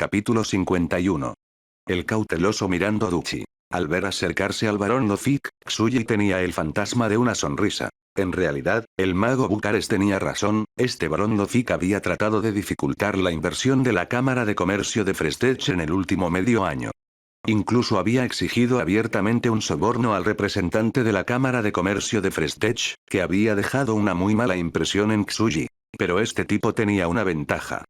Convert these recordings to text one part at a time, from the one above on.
Capítulo 51. El cauteloso mirando Duchi. Al ver acercarse al barón Lothik, Tsuji tenía el fantasma de una sonrisa. En realidad, el mago Bucarest tenía razón, este barón Lothik había tratado de dificultar la inversión de la Cámara de Comercio de Frestech en el último medio año. Incluso había exigido abiertamente un soborno al representante de la Cámara de Comercio de Frestech, que había dejado una muy mala impresión en Tsuji. Pero este tipo tenía una ventaja.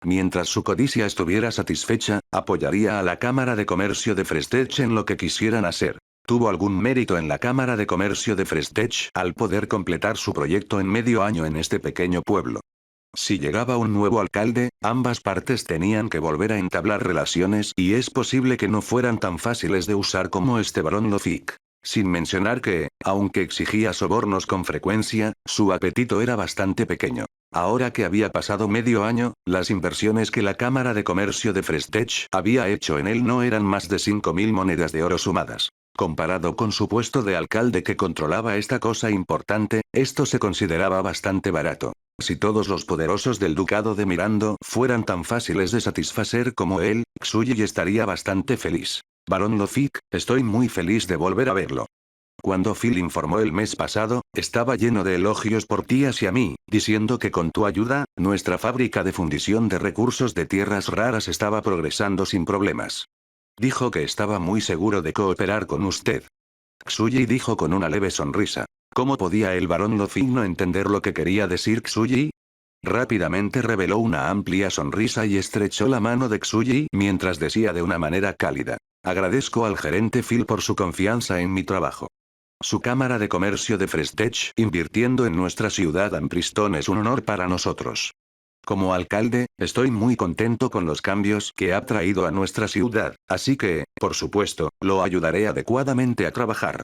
Mientras su codicia estuviera satisfecha, apoyaría a la Cámara de Comercio de Frestech en lo que quisieran hacer. Tuvo algún mérito en la Cámara de Comercio de Frestech al poder completar su proyecto en medio año en este pequeño pueblo. Si llegaba un nuevo alcalde, ambas partes tenían que volver a entablar relaciones y es posible que no fueran tan fáciles de usar como este barón Lothik. Sin mencionar que, aunque exigía sobornos con frecuencia, su apetito era bastante pequeño. Ahora que había pasado medio año, las inversiones que la Cámara de Comercio de Frestech había hecho en él no eran más de 5.000 monedas de oro sumadas. Comparado con su puesto de alcalde que controlaba esta cosa importante, esto se consideraba bastante barato. Si todos los poderosos del ducado de Mirando fueran tan fáciles de satisfacer como él, Tsuji estaría bastante feliz. Barón Lothik, estoy muy feliz de volver a verlo. Cuando Phil informó el mes pasado, estaba lleno de elogios por ti hacia mí, diciendo que con tu ayuda, nuestra fábrica de fundición de recursos de tierras raras estaba progresando sin problemas. Dijo que estaba muy seguro de cooperar con usted. Tsuji dijo con una leve sonrisa. ¿Cómo podía el barón Lothik no entender lo que quería decir Tsuji? Rápidamente reveló una amplia sonrisa y estrechó la mano de Tsuji mientras decía de una manera cálida. Agradezco al gerente Phil por su confianza en mi trabajo. Su Cámara de Comercio de Frestech invirtiendo en nuestra ciudad Ampriston es un honor para nosotros. Como alcalde, estoy muy contento con los cambios que ha traído a nuestra ciudad, así que, por supuesto, lo ayudaré adecuadamente a trabajar.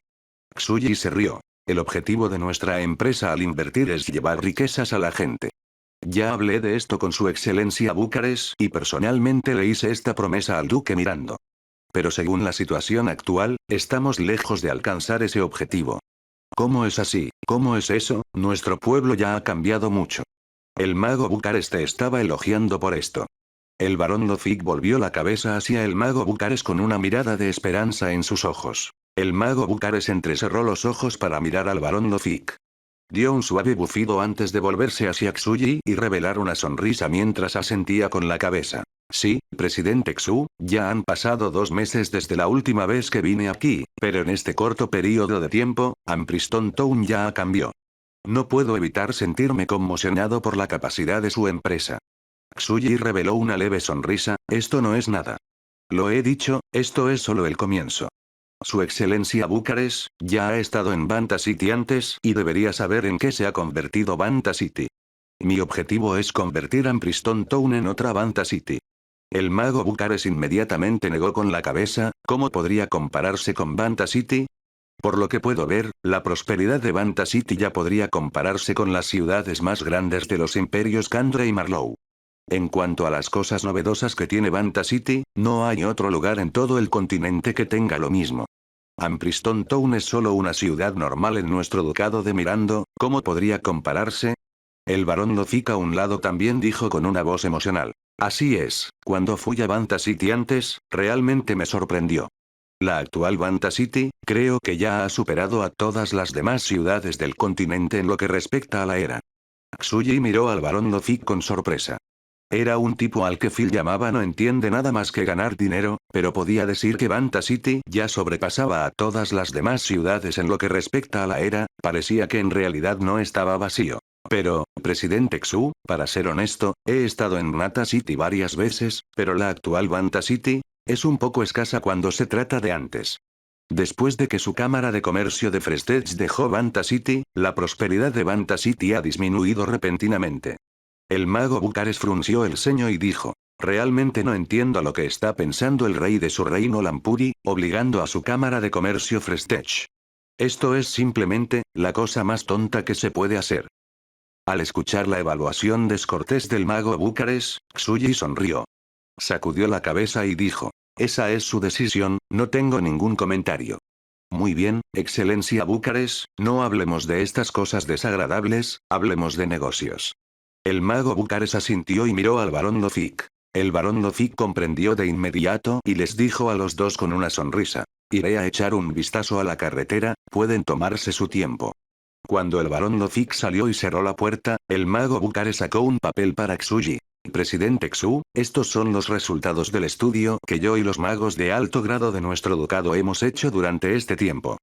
Tsuji se rió. El objetivo de nuestra empresa al invertir es llevar riquezas a la gente. Ya hablé de esto con su excelencia Bucarest y personalmente le hice esta promesa al duque Mirando. Pero según la situación actual, estamos lejos de alcanzar ese objetivo. ¿Cómo es así? ¿Cómo es eso? Nuestro pueblo ya ha cambiado mucho. El mago Bucarest te estaba elogiando por esto. El barón Lothik volvió la cabeza hacia el mago Bucarest con una mirada de esperanza en sus ojos. El mago Bucarest entrecerró los ojos para mirar al barón Lothik. Dio un suave bufido antes de volverse hacia Tsuji y revelar una sonrisa mientras asentía con la cabeza. Sí, presidente Xu, ya han pasado 2 meses desde la última vez que vine aquí, pero en este corto periodo de tiempo, Ampriston Town ya cambió. No puedo evitar sentirme conmocionado por la capacidad de su empresa. Tsuji reveló una leve sonrisa, esto no es nada. Lo he dicho, esto es solo el comienzo. Su excelencia Bucarest, ya ha estado en Banta City antes y debería saber en qué se ha convertido Banta City. Mi objetivo es convertir Ampriston Town en otra Banta City. El mago Bucarest inmediatamente negó con la cabeza, ¿cómo podría compararse con Banta City? Por lo que puedo ver, la prosperidad de Banta City ya podría compararse con las ciudades más grandes de los imperios Kandra y Marlow. En cuanto a las cosas novedosas que tiene Banta City, no hay otro lugar en todo el continente que tenga lo mismo. Ampriston Town es solo una ciudad normal en nuestro ducado de Mirando, ¿cómo podría compararse? El barón Lothik a un lado también dijo con una voz emocional. Así es, cuando fui a Banta City antes, realmente me sorprendió. La actual Banta City, creo que ya ha superado a todas las demás ciudades del continente en lo que respecta a la era. Tsuji miró al barón Lothik con sorpresa. Era un tipo al que Phil llamaba no entiende nada más que ganar dinero, pero podía decir que Banta City ya sobrepasaba a todas las demás ciudades en lo que respecta a la era, parecía que en realidad no estaba vacío. Pero, presidente Xu, para ser honesto, he estado en Banta City varias veces, pero la actual Banta City es un poco escasa cuando se trata de antes. Después de que su Cámara de Comercio de Frestech dejó Banta City, la prosperidad de Banta City ha disminuido repentinamente. El mago Bucarest frunció el ceño y dijo, realmente no entiendo lo que está pensando el rey de su reino Lampuri, obligando a su Cámara de Comercio Frestech. Esto es simplemente, la cosa más tonta que se puede hacer. Al escuchar la evaluación descortés del mago Bucarest, Tsuji sonrió. Sacudió la cabeza y dijo, esa es su decisión, no tengo ningún comentario. Muy bien, excelencia Bucarest, no hablemos de estas cosas desagradables, hablemos de negocios. El mago Bucarest asintió y miró al barón Lothik. El barón Nozick comprendió de inmediato y les dijo a los dos con una sonrisa. Iré a echar un vistazo a la carretera, pueden tomarse su tiempo. Cuando el barón Nozick salió y cerró la puerta, el mago Bukare sacó un papel para Tsuji. Presidente Xu, estos son los resultados del estudio que yo y los magos de alto grado de nuestro ducado hemos hecho durante este tiempo.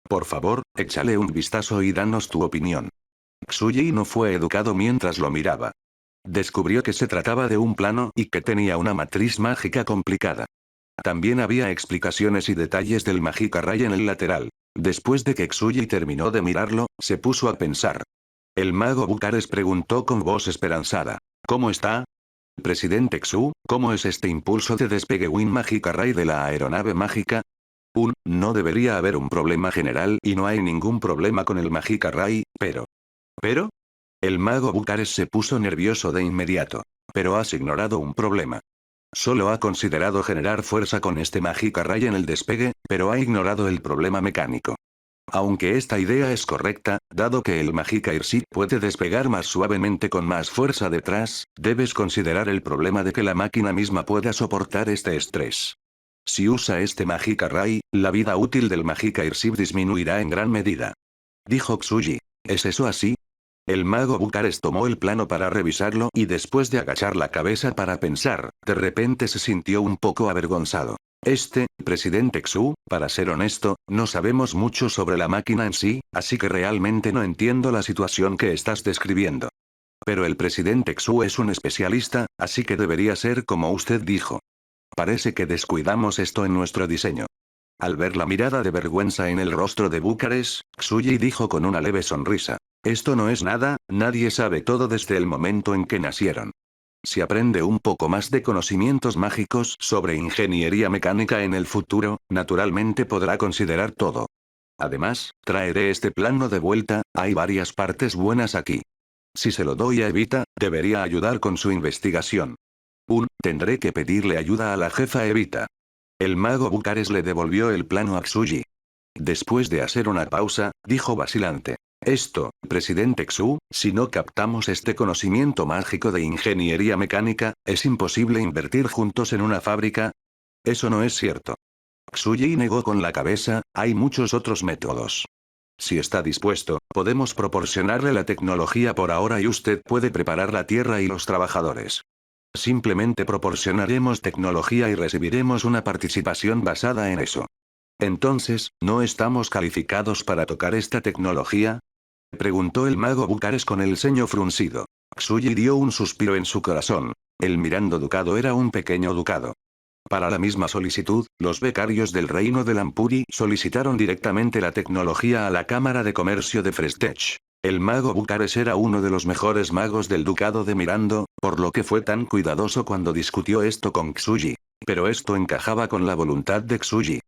Por favor, échale un vistazo y danos tu opinión. Tsuji no fue educado mientras lo miraba. Descubrió que se trataba de un plano y que tenía una matriz mágica complicada. También había explicaciones y detalles del Magica Ray en el lateral. Después de que Tsuji terminó de mirarlo, se puso a pensar. El mago Bucares preguntó con voz esperanzada. ¿Cómo está? Presidente Xu, ¿cómo es este impulso de despegue Win Magica Ray de la aeronave mágica? No debería haber un problema general y no hay ningún problema con el Magica Ray, pero... ¿Pero? El mago Bucares se puso nervioso de inmediato. Pero has ignorado un problema. Solo ha considerado generar fuerza con este Magica Ray en el despegue, pero ha ignorado el problema mecánico. Aunque esta idea es correcta, dado que el Magica Airship puede despegar más suavemente con más fuerza detrás, debes considerar el problema de que la máquina misma pueda soportar este estrés. Si usa este Magica Ray, la vida útil del Magica Airship disminuirá en gran medida. Dijo Tsuji. ¿Es eso así? El mago Bucares tomó el plano para revisarlo y después de agachar la cabeza para pensar, de repente se sintió un poco avergonzado. Presidente Xu, para ser honesto, no sabemos mucho sobre la máquina en sí, así que realmente no entiendo la situación que estás describiendo. Pero el presidente Xu es un especialista, así que debería ser como usted dijo. Parece que descuidamos esto en nuestro diseño. Al ver la mirada de vergüenza en el rostro de Bucares, Tsuji dijo con una leve sonrisa. Esto no es nada, nadie sabe todo desde el momento en que nacieron. Si aprende un poco más de conocimientos mágicos sobre ingeniería mecánica en el futuro, naturalmente podrá considerar todo. Además, traeré este plano de vuelta, hay varias partes buenas aquí. Si se lo doy a Evita, debería ayudar con su investigación. Tendré que pedirle ayuda a la jefa Evita. El mago Bucares le devolvió el plano a Tsuji. Después de hacer una pausa, dijo vacilante. Presidente Xu, si no captamos este conocimiento mágico de ingeniería mecánica, ¿es imposible invertir juntos en una fábrica? Eso no es cierto. Tsuji negó con la cabeza, hay muchos otros métodos. Si está dispuesto, podemos proporcionarle la tecnología por ahora y usted puede preparar la tierra y los trabajadores. Simplemente proporcionaremos tecnología y recibiremos una participación basada en eso. Entonces, ¿no estamos calificados para tocar esta tecnología? Preguntó el mago Bucares con el ceño fruncido. Tsuji dio un suspiro en su corazón. El Mirando Ducado era un pequeño ducado. Para la misma solicitud, los becarios del reino de Lampuri solicitaron directamente la tecnología a la Cámara de Comercio de Frestech. El mago Bucares era uno de los mejores magos del ducado de Mirando, por lo que fue tan cuidadoso cuando discutió esto con Tsuji. Pero esto encajaba con la voluntad de Tsuji.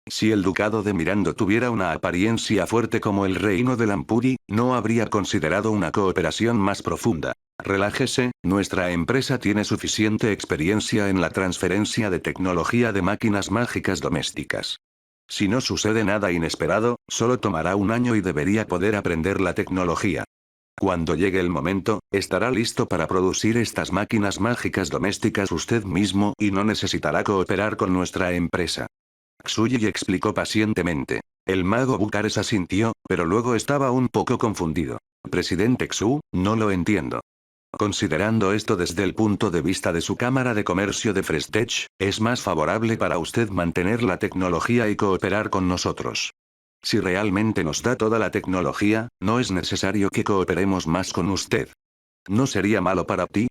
Si el ducado de Mirando tuviera una apariencia fuerte como el reino de Lampuri, no habría considerado una cooperación más profunda. Relájese, nuestra empresa tiene suficiente experiencia en la transferencia de tecnología de máquinas mágicas domésticas. Si no sucede nada inesperado, solo tomará un año y debería poder aprender la tecnología. Cuando llegue el momento, estará listo para producir estas máquinas mágicas domésticas usted mismo y no necesitará cooperar con nuestra empresa. Tsuji explicó pacientemente. El mago Bucares asintió, pero luego estaba un poco confundido. Presidente Xu, no lo entiendo. Considerando esto desde el punto de vista de su Cámara de Comercio de Frestech, es más favorable para usted mantener la tecnología y cooperar con nosotros. Si realmente nos da toda la tecnología, no es necesario que cooperemos más con usted. ¿No sería malo para ti?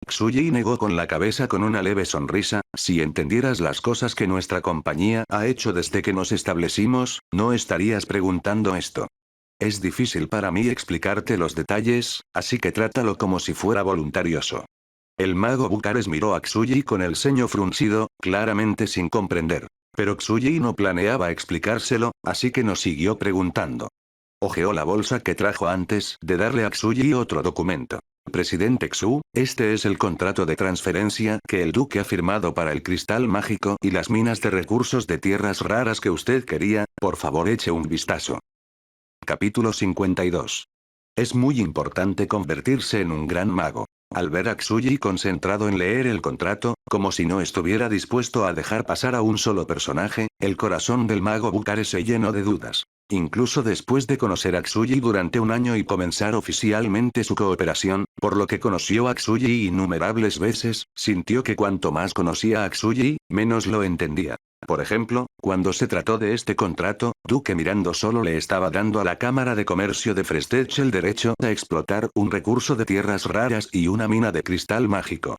Tsuji negó con la cabeza con una leve sonrisa, si entendieras las cosas que nuestra compañía ha hecho desde que nos establecimos, no estarías preguntando esto. Es difícil para mí explicarte los detalles, así que trátalo como si fuera voluntarioso. El mago Bucares miró a Tsuji con el ceño fruncido, claramente sin comprender. Pero Tsuji no planeaba explicárselo, así que nos siguió preguntando. Ojeó la bolsa que trajo antes de darle a Tsuji otro documento. Presidente Xu, este es el contrato de transferencia que el duque ha firmado para el cristal mágico y las minas de recursos de tierras raras que usted quería, por favor eche un vistazo. Capítulo 52. Es muy importante convertirse en un gran mago. Al ver a Tsuji concentrado en leer el contrato, como si no estuviera dispuesto a dejar pasar a un solo personaje, el corazón del mago Bukare se llenó de dudas. Incluso después de conocer a Tsuji durante un año y comenzar oficialmente su cooperación, por lo que conoció a Tsuji innumerables veces, sintió que cuanto más conocía a Tsuji, menos lo entendía. Por ejemplo, cuando se trató de este contrato, Duque Mirando solo le estaba dando a la Cámara de Comercio de Frestech el derecho a explotar un recurso de tierras raras y una mina de cristal mágico.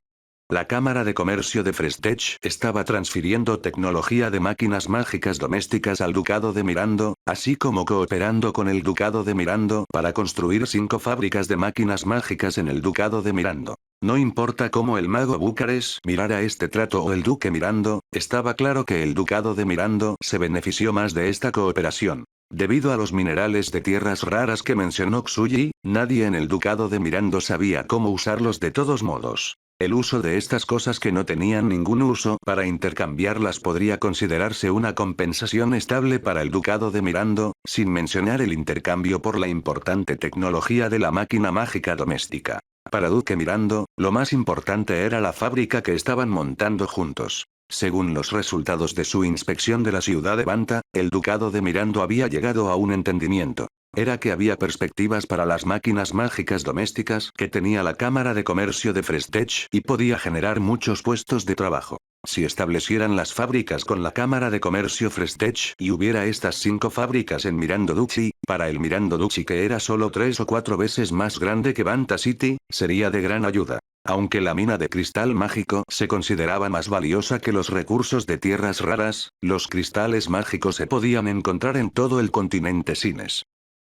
La Cámara de Comercio de Frestech estaba transfiriendo tecnología de máquinas mágicas domésticas al Ducado de Mirando, así como cooperando con el Ducado de Mirando para construir 5 fábricas de máquinas mágicas en el Ducado de Mirando. No importa cómo el mago Búcares mirara este trato o el duque Mirando, estaba claro que el Ducado de Mirando se benefició más de esta cooperación. Debido a los minerales de tierras raras que mencionó Tsuji, nadie en el Ducado de Mirando sabía cómo usarlos de todos modos. El uso de estas cosas que no tenían ningún uso para intercambiarlas podría considerarse una compensación estable para el Ducado de Mirando, sin mencionar el intercambio por la importante tecnología de la máquina mágica doméstica. Para Duque Mirando, lo más importante era la fábrica que estaban montando juntos. Según los resultados de su inspección de la ciudad de Banta, el Ducado de Mirando había llegado a un entendimiento. Era que había perspectivas para las máquinas mágicas domésticas que tenía la Cámara de Comercio de Frestech y podía generar muchos puestos de trabajo. Si establecieran las fábricas con la Cámara de Comercio Frestech y hubiera estas 5 fábricas en Mirandoduchi, para el Mirandoduchi que era solo 3 o 4 veces más grande que Banta City, sería de gran ayuda. Aunque la mina de cristal mágico se consideraba más valiosa que los recursos de tierras raras, los cristales mágicos se podían encontrar en todo el continente Sines.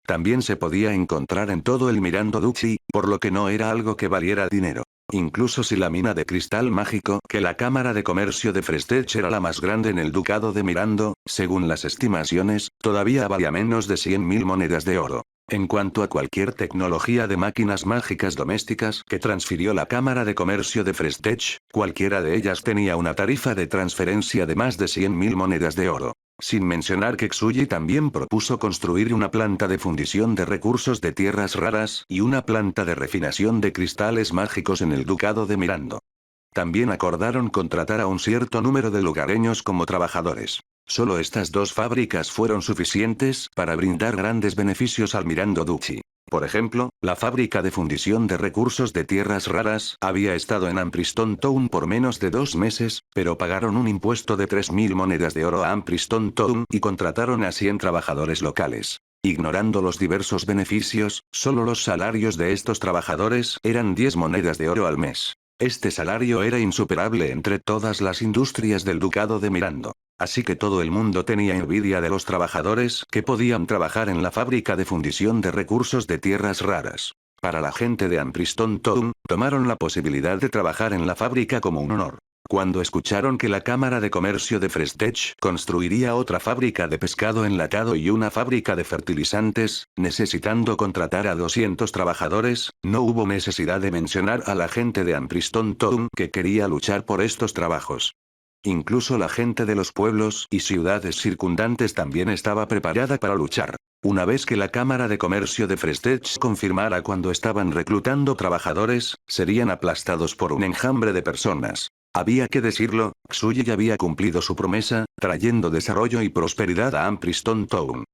También se podía encontrar en todo el Mirandoduchi, por lo que no era algo que valiera dinero. Incluso si la mina de cristal mágico que la Cámara de Comercio de Frestech era la más grande en el Ducado de Mirando, según las estimaciones, todavía valía menos de 100.000 monedas de oro. En cuanto a cualquier tecnología de máquinas mágicas domésticas que transfirió la Cámara de Comercio de Frestech, cualquiera de ellas tenía una tarifa de transferencia de más de 100.000 monedas de oro. Sin mencionar que Tsuji también propuso construir una planta de fundición de recursos de tierras raras y una planta de refinación de cristales mágicos en el Ducado de Mirando. También acordaron contratar a un cierto número de lugareños como trabajadores. Solo estas 2 fábricas fueron suficientes para brindar grandes beneficios al Mirandoduchi. Por ejemplo, la fábrica de fundición de recursos de tierras raras había estado en Ampriston Town por menos de 2 meses, pero pagaron un impuesto de 3.000 monedas de oro a Ampriston Town y contrataron a 100 trabajadores locales. Ignorando los diversos beneficios, solo los salarios de estos trabajadores eran 10 monedas de oro al mes. Este salario era insuperable entre todas las industrias del Ducado de Mirando. Así que todo el mundo tenía envidia de los trabajadores que podían trabajar en la fábrica de fundición de recursos de tierras raras. Para la gente de Ampriston Town, tomaron la posibilidad de trabajar en la fábrica como un honor. Cuando escucharon que la Cámara de Comercio de Frestech construiría otra fábrica de pescado enlatado y una fábrica de fertilizantes, necesitando contratar a 200 trabajadores, no hubo necesidad de mencionar a la gente de Ampriston Town que quería luchar por estos trabajos. Incluso la gente de los pueblos y ciudades circundantes también estaba preparada para luchar. Una vez que la Cámara de Comercio de Frestech confirmara cuando estaban reclutando trabajadores, serían aplastados por un enjambre de personas. Había que decirlo, Tsuji ya había cumplido su promesa, trayendo desarrollo y prosperidad a Ampriston Town.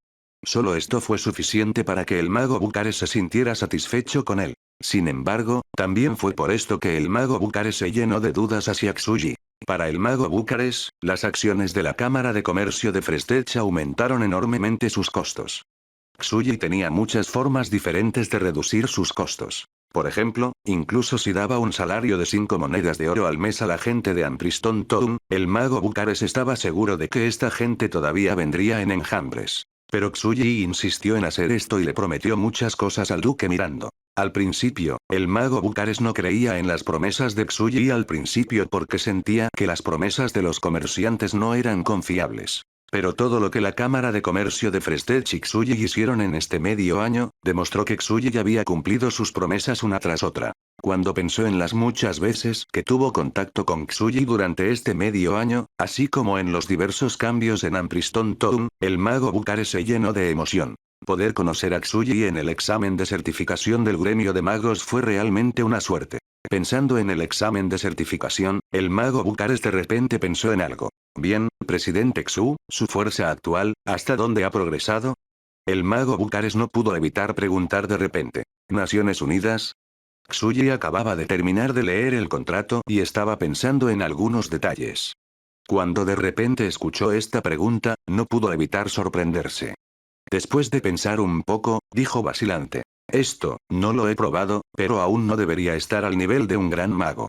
Solo esto fue suficiente para que el mago Búcares se sintiera satisfecho con él. Sin embargo, también fue por esto que el mago Búcares se llenó de dudas hacia Tsuji. Para el mago Búcares, las acciones de la Cámara de Comercio de Frestech aumentaron enormemente sus costos. Tsuji tenía muchas formas diferentes de reducir sus costos. Por ejemplo, incluso si daba un salario de 5 monedas de oro al mes a la gente de Ampriston Town, el mago Búcares estaba seguro de que esta gente todavía vendría en enjambres. Pero Tsuji insistió en hacer esto y le prometió muchas cosas al duque Mirando. Al principio, el mago Búcares no creía en las promesas de Tsuji al principio porque sentía que las promesas de los comerciantes no eran confiables. Pero todo lo que la Cámara de Comercio de Frestech y Tsuji hicieron en este medio año, demostró que Tsuji ya había cumplido sus promesas una tras otra. Cuando pensó en las muchas veces que tuvo contacto con Tsuji durante este medio año, así como en los diversos cambios en Ampriston Town, el mago Búcares se llenó de emoción. Poder conocer a Tsuji en el examen de certificación del gremio de magos fue realmente una suerte. Pensando en el examen de certificación, el mago Bucares de repente pensó en algo. Bien, presidente Xu, su fuerza actual, ¿hasta dónde ha progresado? El mago Bucares no pudo evitar preguntar de repente. ¿Naciones Unidas? Xuyi acababa de terminar de leer el contrato y estaba pensando en algunos detalles. Cuando de repente escuchó esta pregunta, no pudo evitar sorprenderse. Después de pensar un poco, dijo vacilante. Esto, no lo he probado, pero aún no debería estar al nivel de un gran mago.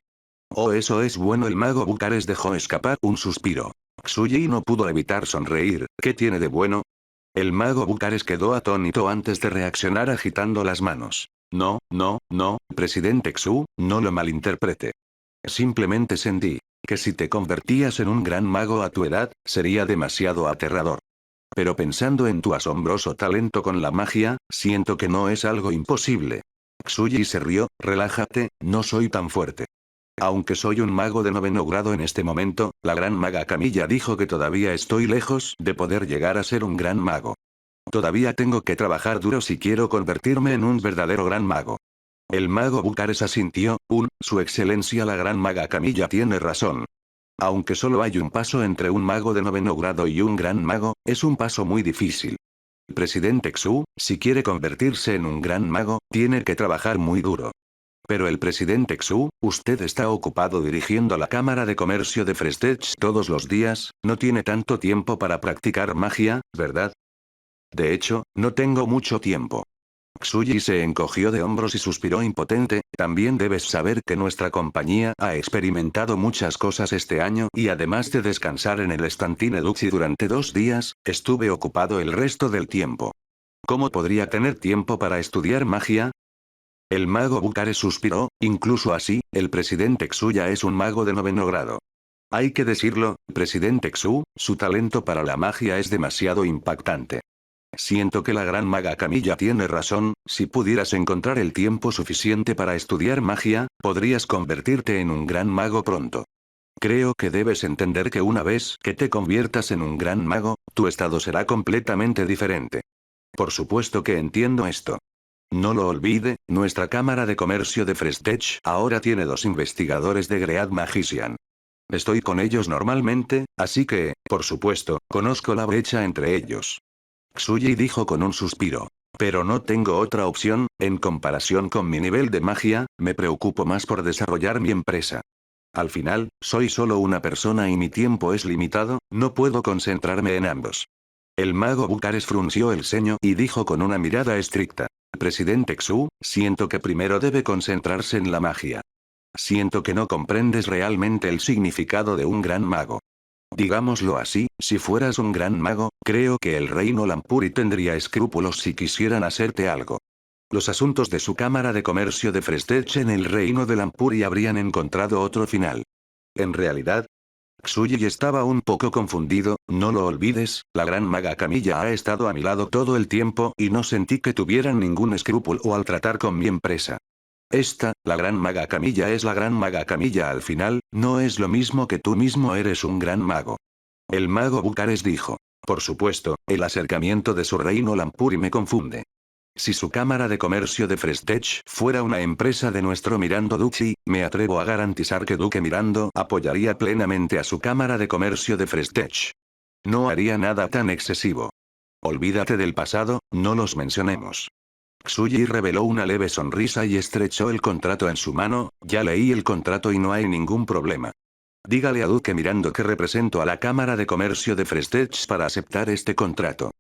Oh, eso es bueno. El mago Bucares dejó escapar un suspiro. Xuyi no pudo evitar sonreír. ¿Qué tiene de bueno? El mago Bucares quedó atónito antes de reaccionar agitando las manos. No, no, no, presidente Xu, no lo malinterprete. Simplemente sentí que si te convertías en un gran mago a tu edad, sería demasiado aterrador. Pero pensando en tu asombroso talento con la magia, siento que no es algo imposible. Xuyi se rió, relájate, no soy tan fuerte. Aunque soy un mago de 9º grado en este momento, la gran maga Camilla dijo que todavía estoy lejos de poder llegar a ser un gran mago. Todavía tengo que trabajar duro si quiero convertirme en un verdadero gran mago. El mago Bucares asintió, su excelencia la gran maga Camilla tiene razón. Aunque solo hay un paso entre un mago de 9º grado y un gran mago, es un paso muy difícil. Presidente Xu, si quiere convertirse en un gran mago, tiene que trabajar muy duro. Pero el presidente Xu, usted está ocupado dirigiendo la Cámara de Comercio de Frestech todos los días, no tiene tanto tiempo para practicar magia, ¿verdad? De hecho, no tengo mucho tiempo. Xuyi se encogió de hombros y suspiró impotente. También debes saber que nuestra compañía ha experimentado muchas cosas este año y además de descansar en el Stantine Duxi durante 2 días, estuve ocupado el resto del tiempo. ¿Cómo podría tener tiempo para estudiar magia? El mago Bucares suspiró, incluso así, el presidente Xu ya es un mago de 9º grado. Hay que decirlo, presidente Xu, su talento para la magia es demasiado impactante. Siento que la gran maga Camilla tiene razón, si pudieras encontrar el tiempo suficiente para estudiar magia, podrías convertirte en un gran mago pronto. Creo que debes entender que una vez que te conviertas en un gran mago, tu estado será completamente diferente. Por supuesto que entiendo esto. No lo olvide, nuestra Cámara de Comercio de Frestech ahora tiene 2 investigadores de Great Magician. Estoy con ellos normalmente, así que, por supuesto, conozco la brecha entre ellos. Xuyi dijo con un suspiro. Pero no tengo otra opción, en comparación con mi nivel de magia, me preocupo más por desarrollar mi empresa. Al final, soy solo una persona y mi tiempo es limitado, no puedo concentrarme en ambos. El mago Bucares frunció el ceño y dijo con una mirada estricta. Presidente Xu, siento que primero debe concentrarse en la magia. Siento que no comprendes realmente el significado de un gran mago. Digámoslo así, si fueras un gran mago, creo que el reino Lampuri tendría escrúpulos si quisieran hacerte algo. Los asuntos de su Cámara de Comercio de Frestech en el reino de Lampuri habrían encontrado otro final. En realidad, Xuyi estaba un poco confundido, no lo olvides, la gran maga Camilla ha estado a mi lado todo el tiempo y no sentí que tuvieran ningún escrúpulo al tratar con mi empresa. La gran maga Camilla es la gran maga Camilla al final, no es lo mismo que tú mismo eres un gran mago. El mago Bucares dijo. Por supuesto, el acercamiento de su reino Lampuri me confunde. Si su Cámara de Comercio de Frestech fuera una empresa de nuestro Mirando Duchy, me atrevo a garantizar que Duque Mirando apoyaría plenamente a su Cámara de Comercio de Frestech. No haría nada tan excesivo. Olvídate del pasado, no los mencionemos. Xuyi reveló una leve sonrisa y estrechó el contrato en su mano. Ya leí el contrato y no hay ningún problema. Dígale a Duque Mirando que represento a la Cámara de Comercio de Frestech para aceptar este contrato.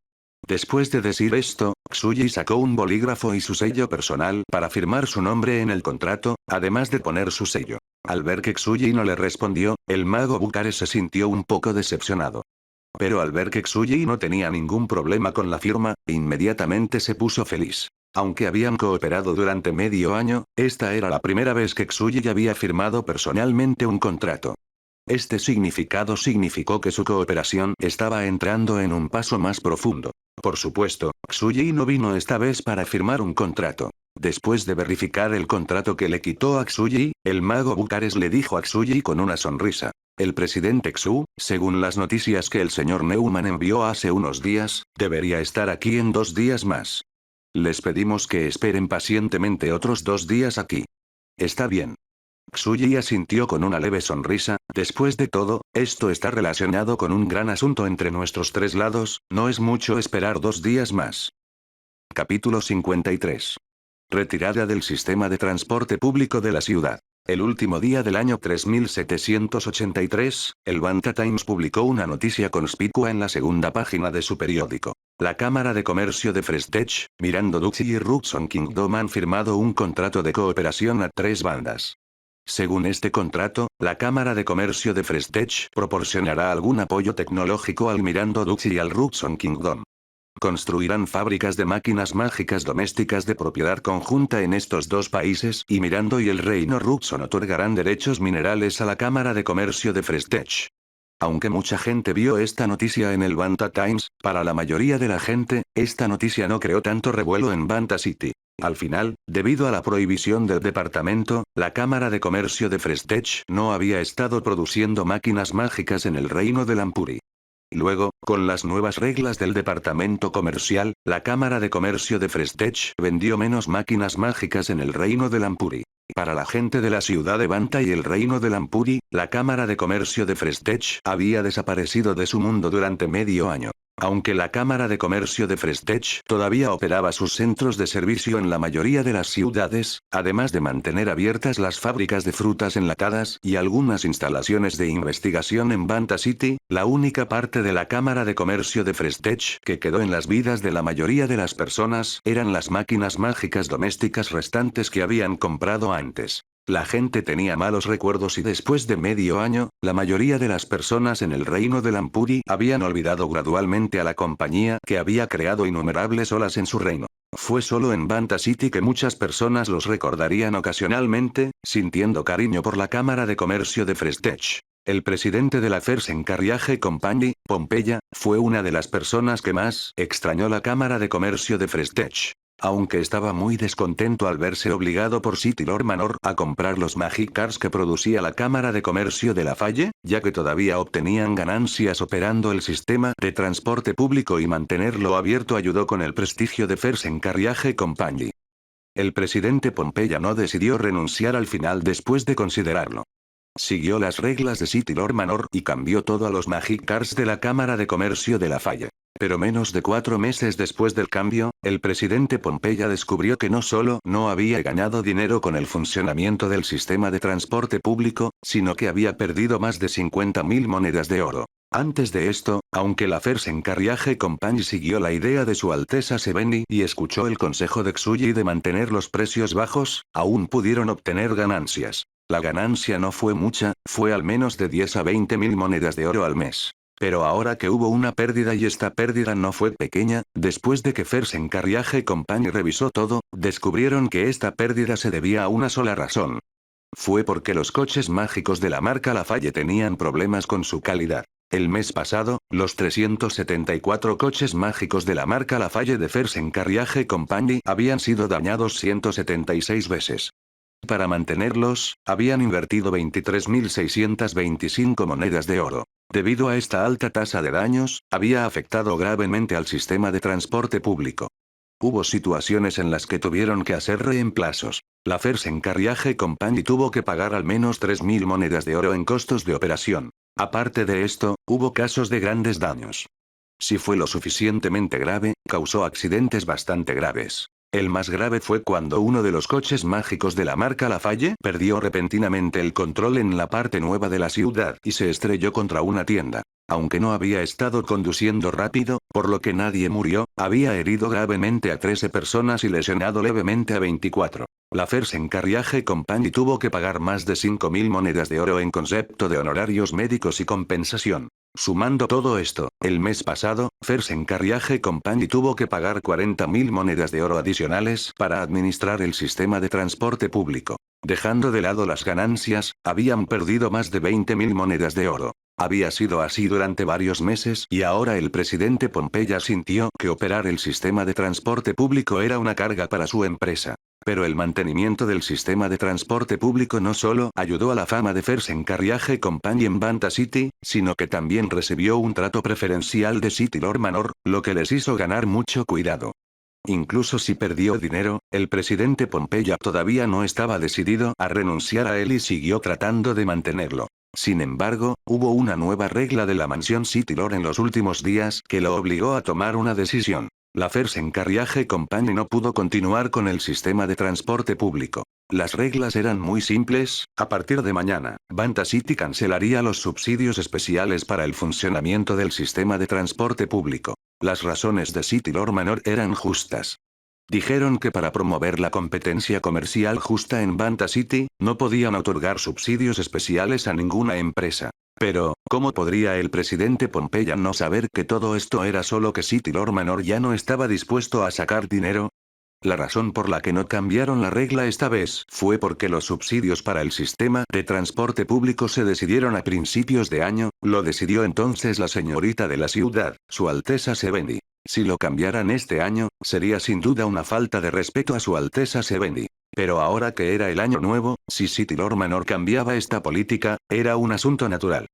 Después de decir esto, Xuyi sacó un bolígrafo y su sello personal para firmar su nombre en el contrato, además de poner su sello. Al ver que Xuyi no le respondió, el mago Bucares se sintió un poco decepcionado. Pero al ver que Xuyi no tenía ningún problema con la firma, inmediatamente se puso feliz. Aunque habían cooperado durante medio año, esta era la primera vez que Xuyi había firmado personalmente un contrato. Este significado significó que su cooperación estaba entrando en un paso más profundo. Por supuesto, Xuyi no vino esta vez para firmar un contrato. Después de verificar el contrato que le quitó a Xuyi, el mago Bucares le dijo a Xuyi con una sonrisa. El presidente Xu, según las noticias que el señor Neumann envió hace unos días, debería estar aquí en 2 días más. Les pedimos que esperen pacientemente otros 2 días aquí. Está bien. Tsuji asintió con una leve sonrisa. Después de todo, esto está relacionado con un gran asunto entre nuestros tres lados, no es mucho esperar 2 días más. Capítulo 53. Retirada del sistema de transporte público de la ciudad. El último día del año 3783, el Banta Times publicó una noticia conspicua en la segunda página de su periódico. La Cámara de Comercio de Frestech, Mirando Duchy y Rubson Kingdom han firmado un contrato de cooperación a 3 bandas. Según este contrato, la Cámara de Comercio de Frestech proporcionará algún apoyo tecnológico al Mirando Duchy y al Rubson Kingdom. Construirán fábricas de máquinas mágicas domésticas de propiedad conjunta en estos dos países y Mirando y el Reino Rubson otorgarán derechos minerales a la Cámara de Comercio de Frestech. Aunque mucha gente vio esta noticia en el Banta Times, para la mayoría de la gente, esta noticia no creó tanto revuelo en Banta City. Al final, debido a la prohibición del departamento, la Cámara de Comercio de Frestech no había estado produciendo máquinas mágicas en el Reino de Lampuri. Luego, con las nuevas reglas del departamento comercial, la Cámara de Comercio de Frestech vendió menos máquinas mágicas en el Reino de Lampuri. Para la gente de la ciudad de Banta y el Reino de Lampuri, la Cámara de Comercio de Frestech había desaparecido de su mundo durante medio año. Aunque la Cámara de Comercio de Frestech todavía operaba sus centros de servicio en la mayoría de las ciudades, además de mantener abiertas las fábricas de frutas enlatadas y algunas instalaciones de investigación en Banta City, la única parte de la Cámara de Comercio de Frestech que quedó en las vidas de la mayoría de las personas eran las máquinas mágicas domésticas restantes que habían comprado antes. La gente tenía malos recuerdos y después de medio año, la mayoría de las personas en el Reino de Lampuri habían olvidado gradualmente a la compañía que había creado innumerables olas en su reino. Fue solo en Banta City que muchas personas los recordarían ocasionalmente, sintiendo cariño por la Cámara de Comercio de Frestech. El presidente de la Fersen Carriage Company, Pompeya, fue una de las personas que más extrañó la Cámara de Comercio de Frestech. Aunque estaba muy descontento al verse obligado por City Lord Manor a comprar los Magic Cars que producía la Cámara de Comercio de la Falle, ya que todavía obtenían ganancias operando el sistema de transporte público y mantenerlo abierto ayudó con el prestigio de Fersen Carriage Company. El presidente Pompeya no decidió renunciar al final después de considerarlo. Siguió las reglas de City Lord Manor y cambió todo a los Magic Cars de la Cámara de Comercio de la Falle. Pero menos de 4 meses después del cambio, el presidente Pompeya descubrió que no solo no había ganado dinero con el funcionamiento del sistema de transporte público, sino que había perdido más de 50.000 monedas de oro. Antes de esto, aunque la Fersen Carriage Company siguió la idea de su Alteza Seveni y escuchó el consejo de Tsuji de mantener los precios bajos, aún pudieron obtener ganancias. La ganancia no fue mucha, fue al menos de 10 a 20.000 monedas de oro al mes. Pero ahora que hubo una pérdida y esta pérdida no fue pequeña, después de que Fersen Carriage Company revisó todo, descubrieron que esta pérdida se debía a una sola razón. Fue porque los coches mágicos de la marca Lafalle tenían problemas con su calidad. El mes pasado, los 374 coches mágicos de la marca Lafalle de Fersen Carriage Company habían sido dañados 176 veces. Para mantenerlos, habían invertido 23.625 monedas de oro. Debido a esta alta tasa de daños, había afectado gravemente al sistema de transporte público. Hubo situaciones en las que tuvieron que hacer reemplazos. La Fersen Carriage Company tuvo que pagar al menos 3.000 monedas de oro en costos de operación. Aparte de esto, hubo casos de grandes daños. Si fue lo suficientemente grave, causó accidentes bastante graves. El más grave fue cuando uno de los coches mágicos de la marca Lafalle perdió repentinamente el control en la parte nueva de la ciudad y se estrelló contra una tienda. Aunque no había estado conduciendo rápido, por lo que nadie murió, había herido gravemente a 13 personas y lesionado levemente a 24. La Fersen Carriage Company tuvo que pagar más de 5.000 monedas de oro en concepto de honorarios médicos y compensación. Sumando todo esto, el mes pasado, Fersen Carriage Company tuvo que pagar 40.000 monedas de oro adicionales para administrar el sistema de transporte público. Dejando de lado las ganancias, habían perdido más de 20.000 monedas de oro. Había sido así durante varios meses y ahora el presidente Pompeya sintió que operar el sistema de transporte público era una carga para su empresa. Pero el mantenimiento del sistema de transporte público no solo ayudó a la fama de Fersen Carriage Company en Banta City, sino que también recibió un trato preferencial de City Lord Manor, lo que les hizo ganar mucho cuidado. Incluso si perdió dinero, el presidente Pompeya todavía no estaba decidido a renunciar a él y siguió tratando de mantenerlo. Sin embargo, hubo una nueva regla de la mansión City Lord en los últimos días que lo obligó a tomar una decisión. La Fersen Carriage Company no pudo continuar con el sistema de transporte público. Las reglas eran muy simples: a partir de mañana, Banta City cancelaría los subsidios especiales para el funcionamiento del sistema de transporte público. Las razones de City Lord Manor eran justas. Dijeron que para promover la competencia comercial justa en Banta City, no podían otorgar subsidios especiales a ninguna empresa. Pero, ¿cómo podría el presidente Pompeya no saber que todo esto era solo que City Lord Manor ya no estaba dispuesto a sacar dinero? La razón por la que no cambiaron la regla esta vez fue porque los subsidios para el sistema de transporte público se decidieron a principios de año. Lo decidió entonces la señorita de la ciudad, Su Alteza Sevendi. Si lo cambiaran este año, sería sin duda una falta de respeto a Su Alteza Sevendi. Pero ahora que era el año nuevo, si City Lord Manor cambiaba esta política, era un asunto natural.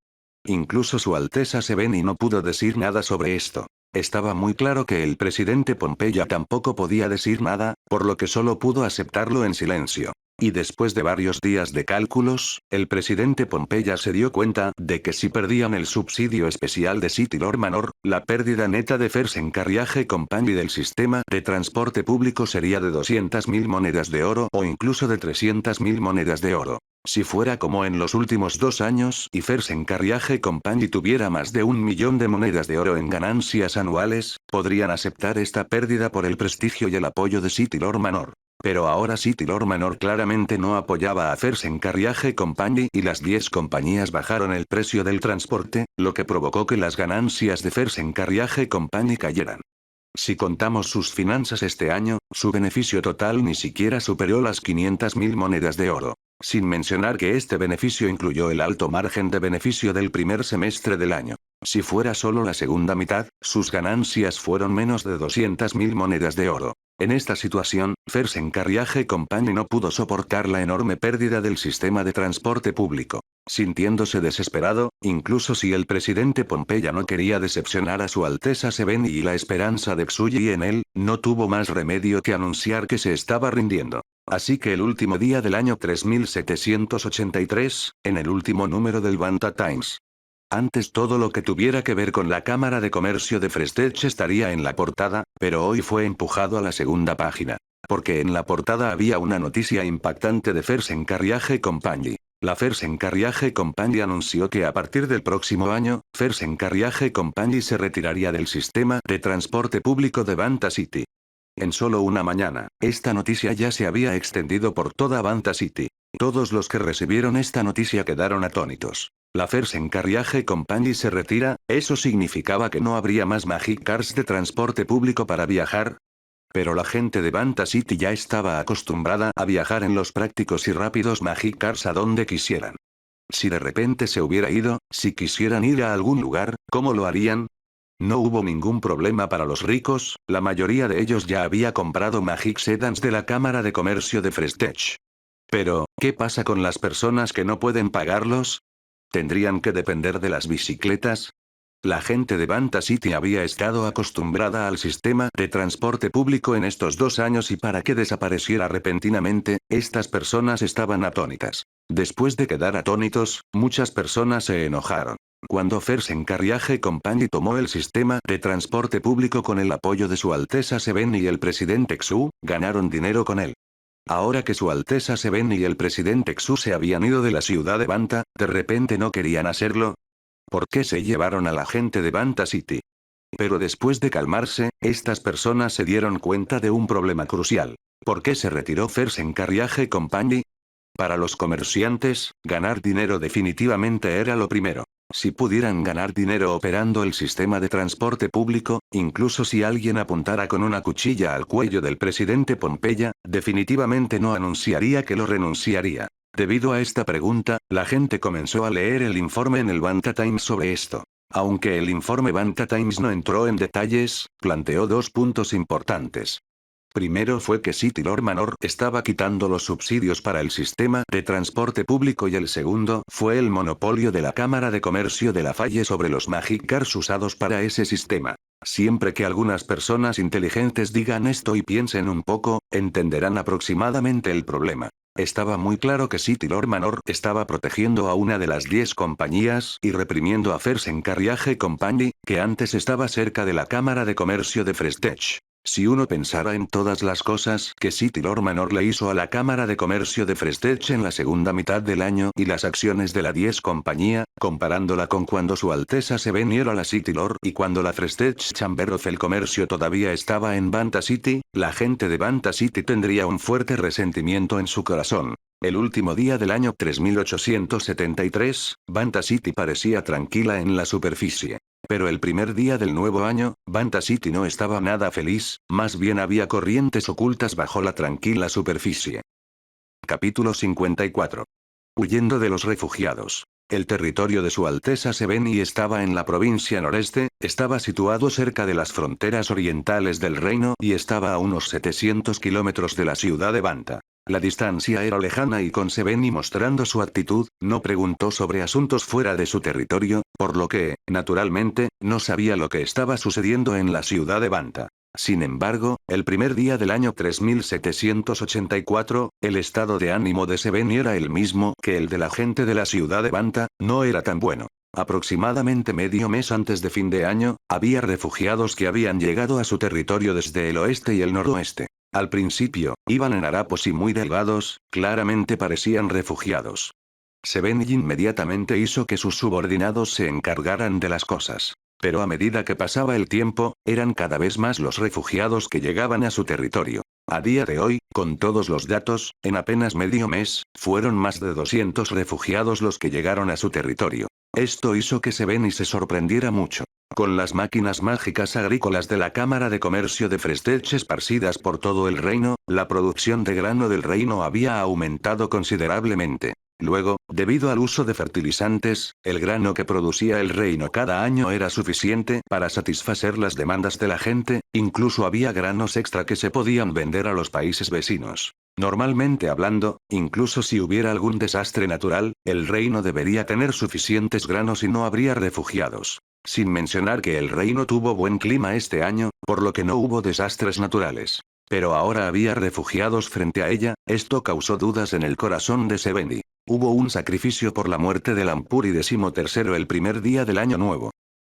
Incluso Su Alteza Sevendi no pudo decir nada sobre esto. Estaba muy claro que el presidente Pompeya tampoco podía decir nada, por lo que solo pudo aceptarlo en silencio. Y después de varios días de cálculos, el presidente Pompeya se dio cuenta de que si perdían el subsidio especial de City Lord Manor, la pérdida neta de Fersen Carriage Company del sistema de transporte público sería de 200.000 monedas de oro o incluso de 300.000 monedas de oro. Si fuera como en los últimos 2 años y Fersen Carriage Company tuviera más de 1 millón de monedas de oro en ganancias anuales, podrían aceptar esta pérdida por el prestigio y el apoyo de City Lord Manor. Pero ahora City Lord Manor claramente no apoyaba a Fersen Carriage Company y las 10 compañías bajaron el precio del transporte, lo que provocó que las ganancias de Fersen Carriage Company cayeran. Si contamos sus finanzas este año, su beneficio total ni siquiera superó las 500.000 monedas de oro. Sin mencionar que este beneficio incluyó el alto margen de beneficio del primer semestre del año. Si fuera solo la segunda mitad, sus ganancias fueron menos de 200.000 monedas de oro. En esta situación, Fersen Carriage Company no pudo soportar la enorme pérdida del sistema de transporte público. Sintiéndose desesperado, incluso si el presidente Pompeya no quería decepcionar a Su Alteza Sevendi y la esperanza de Tsuji en él, no tuvo más remedio que anunciar que se estaba rindiendo. Así que el último día del año 3783, en el último número del Banta Times. Antes todo lo que tuviera que ver con la Cámara de Comercio de Frestech estaría en la portada, pero hoy fue empujado a la segunda página. Porque en la portada había una noticia impactante de Fersen Carriage Company. La Fersen Carriage Company anunció que a partir del próximo año, Fersen Carriage Company se retiraría del sistema de transporte público de Banta City. En solo una mañana, esta noticia ya se había extendido por toda Banta City. Todos los que recibieron esta noticia quedaron atónitos. La Fersen Carriage Company se retira, ¿eso significaba que no habría más Magic Cars de transporte público para viajar? Pero la gente de Banta City ya estaba acostumbrada a viajar en los prácticos y rápidos Magic Cars a donde quisieran. Si de repente se hubiera ido, si quisieran ir a algún lugar, ¿cómo lo harían? No hubo ningún problema para los ricos, la mayoría de ellos ya había comprado Magic Sedans de la Cámara de Comercio de Frestech. Pero, ¿qué pasa con las personas que no pueden pagarlos? ¿Tendrían que depender de las bicicletas? La gente de Banta City había estado acostumbrada al sistema de transporte público en estos 2 años y para que desapareciera repentinamente, estas personas estaban atónitas. Después de quedar atónitos, muchas personas se enojaron. Cuando Fersen Carriage Company tomó el sistema de transporte público con el apoyo de Su Alteza Sevendi y el presidente Xu, ganaron dinero con él. Ahora que Su Alteza Sevendi y el presidente Xu se habían ido de la ciudad de Banta, ¿de repente no querían hacerlo? ¿Por qué se llevaron a la gente de Banta City? Pero después de calmarse, estas personas se dieron cuenta de un problema crucial. ¿Por qué se retiró Fersen Carriage Company? Para los comerciantes, ganar dinero definitivamente era lo primero. Si pudieran ganar dinero operando el sistema de transporte público, incluso si alguien apuntara con una cuchilla al cuello del presidente Pompeya, definitivamente no anunciaría que lo renunciaría. Debido a esta pregunta, la gente comenzó a leer el informe en el Banta Times sobre esto. Aunque el informe Banta Times no entró en detalles, planteó 2 puntos importantes. Primero fue que City Lord Manor estaba quitando los subsidios para el sistema de transporte público y el segundo fue el monopolio de la Cámara de Comercio de la Falle sobre los Magic Cars usados para ese sistema. Siempre que algunas personas inteligentes digan esto y piensen un poco, entenderán aproximadamente el problema. Estaba muy claro que City Lord Manor estaba protegiendo a una de las 10 compañías y reprimiendo a First Carriage Company, que antes estaba cerca de la Cámara de Comercio de Prestige. Si uno pensara en todas las cosas que City Lord Manor le hizo a la Cámara de Comercio de Prestige en la segunda mitad del año y las acciones de la 10 compañía, comparándola con cuando Su Alteza se veniera a la City Lord y cuando la Prestige Chamber of el Comercio todavía estaba en Banta City, la gente de Banta City tendría un fuerte resentimiento en su corazón. El último día del año 3873, Banta City parecía tranquila en la superficie. Pero el primer día del nuevo año, Banta City no estaba nada feliz, más bien había corrientes ocultas bajo la tranquila superficie. Capítulo 54. Huyendo de los refugiados. El territorio de Su Alteza Seveni estaba en la provincia noreste, estaba situado cerca de las fronteras orientales del reino y estaba a unos 700 kilómetros de la ciudad de Banta. La distancia era lejana y con Seveni mostrando su actitud, no preguntó sobre asuntos fuera de su territorio, por lo que, naturalmente, no sabía lo que estaba sucediendo en la ciudad de Banta. Sin embargo, el primer día del año 3784, el estado de ánimo de Seveni era el mismo que el de la gente de la ciudad de Banta, no era tan bueno. Aproximadamente medio mes antes de fin de año, había refugiados que habían llegado a su territorio desde el oeste y el noroeste. Al principio, iban en harapos y muy delgados, claramente parecían refugiados. Seveni inmediatamente hizo que sus subordinados se encargaran de las cosas. Pero a medida que pasaba el tiempo, eran cada vez más los refugiados que llegaban a su territorio. A día de hoy, con todos los datos, en apenas medio mes, fueron más de 200 refugiados los que llegaron a su territorio. Esto hizo que Seveni se sorprendiera mucho. Con las máquinas mágicas agrícolas de la Cámara de Comercio de Prestige esparcidas por todo el reino, la producción de grano del reino había aumentado considerablemente. Luego, debido al uso de fertilizantes, el grano que producía el reino cada año era suficiente para satisfacer las demandas de la gente, incluso había granos extra que se podían vender a los países vecinos. Normalmente hablando, incluso si hubiera algún desastre natural, el reino debería tener suficientes granos y no habría refugiados. Sin mencionar que el reino tuvo buen clima este año, por lo que no hubo desastres naturales. Pero ahora había refugiados frente a ella, esto causó dudas en el corazón de Seveni. Hubo un sacrificio por la muerte del Ampuri XIII el primer día del año nuevo.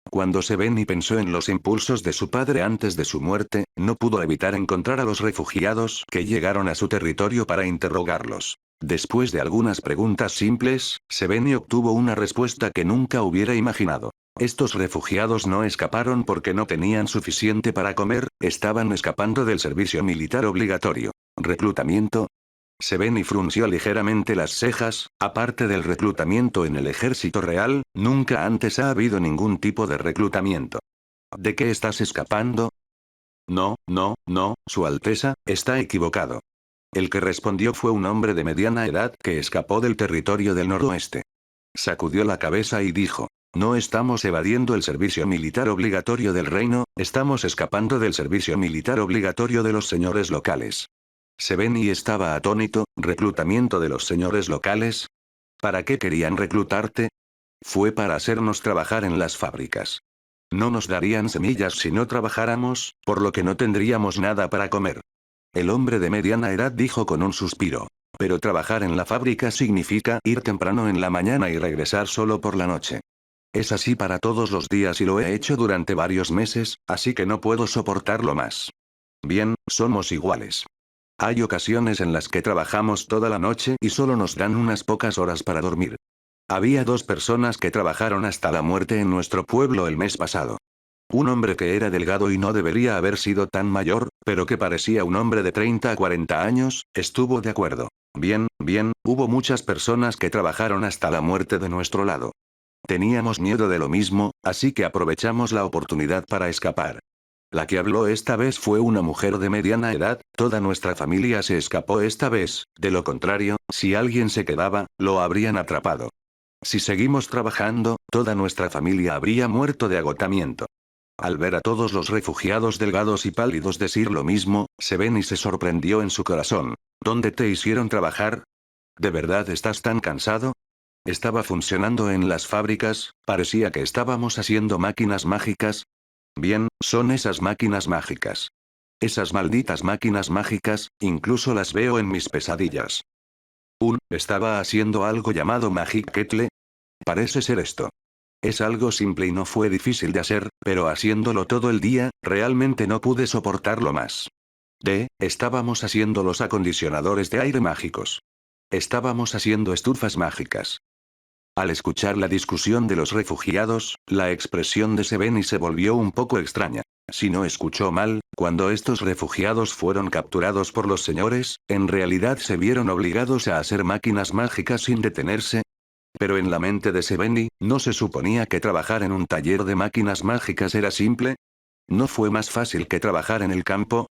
Cuando Seveni pensó en los impulsos de su padre antes de su muerte, no pudo evitar encontrar a los refugiados que llegaron a su territorio para interrogarlos. Después de algunas preguntas simples, Seveni obtuvo una respuesta que nunca hubiera imaginado. Estos refugiados no escaparon porque no tenían suficiente para comer, estaban escapando del servicio militar obligatorio. ¿Reclutamiento? Seveni frunció ligeramente las cejas, aparte del reclutamiento en el ejército real, nunca antes ha habido ningún tipo de reclutamiento. ¿De qué estás escapando? No, no, no, Su Alteza, está equivocado. El que respondió fue un hombre de mediana edad que escapó del territorio del noroeste. Sacudió la cabeza y dijo, no estamos evadiendo el servicio militar obligatorio del reino, estamos escapando del servicio militar obligatorio de los señores locales. Seveni estaba atónito, ¿reclutamiento de los señores locales? ¿Para qué querían reclutarte? Fue para hacernos trabajar en las fábricas. No nos darían semillas si no trabajáramos, por lo que no tendríamos nada para comer. El hombre de mediana edad dijo con un suspiro. Pero trabajar en la fábrica significa ir temprano en la mañana y regresar solo por la noche. Es así para todos los días y lo he hecho durante varios meses, así que no puedo soportarlo más. Bien, somos iguales. Hay ocasiones en las que trabajamos toda la noche y solo nos dan unas pocas horas para dormir. Había 2 personas que trabajaron hasta la muerte en nuestro pueblo el mes pasado. Un hombre que era delgado y no debería haber sido tan mayor, pero que parecía un hombre de 30 a 40 años, estuvo de acuerdo. Bien, bien, hubo muchas personas que trabajaron hasta la muerte de nuestro lado. Teníamos miedo de lo mismo, así que aprovechamos la oportunidad para escapar. La que habló esta vez fue una mujer de mediana edad, toda nuestra familia se escapó esta vez, de lo contrario, si alguien se quedaba, lo habrían atrapado. Si seguimos trabajando, toda nuestra familia habría muerto de agotamiento. Al ver a todos los refugiados delgados y pálidos decir lo mismo, Seveni se sorprendió en su corazón. ¿Dónde te hicieron trabajar? ¿De verdad estás tan cansado? Estaba funcionando en las fábricas, parecía que estábamos haciendo máquinas mágicas. Bien, son esas máquinas mágicas. Esas malditas máquinas mágicas, incluso las veo en mis pesadillas. Estaba haciendo algo llamado Magic Kettle. Parece ser esto. Es algo simple y no fue difícil de hacer, pero haciéndolo todo el día, realmente no pude soportarlo más. Estábamos haciendo los acondicionadores de aire mágicos. Estábamos haciendo estufas mágicas. Al escuchar la discusión de los refugiados, la expresión de Sevenny se volvió un poco extraña. Si no escuchó mal, cuando estos refugiados fueron capturados por los señores, en realidad se vieron obligados a hacer máquinas mágicas sin detenerse. Pero en la mente de Sevenny, ¿no se suponía que trabajar en un taller de máquinas mágicas era simple? ¿No fue más fácil que trabajar en el campo?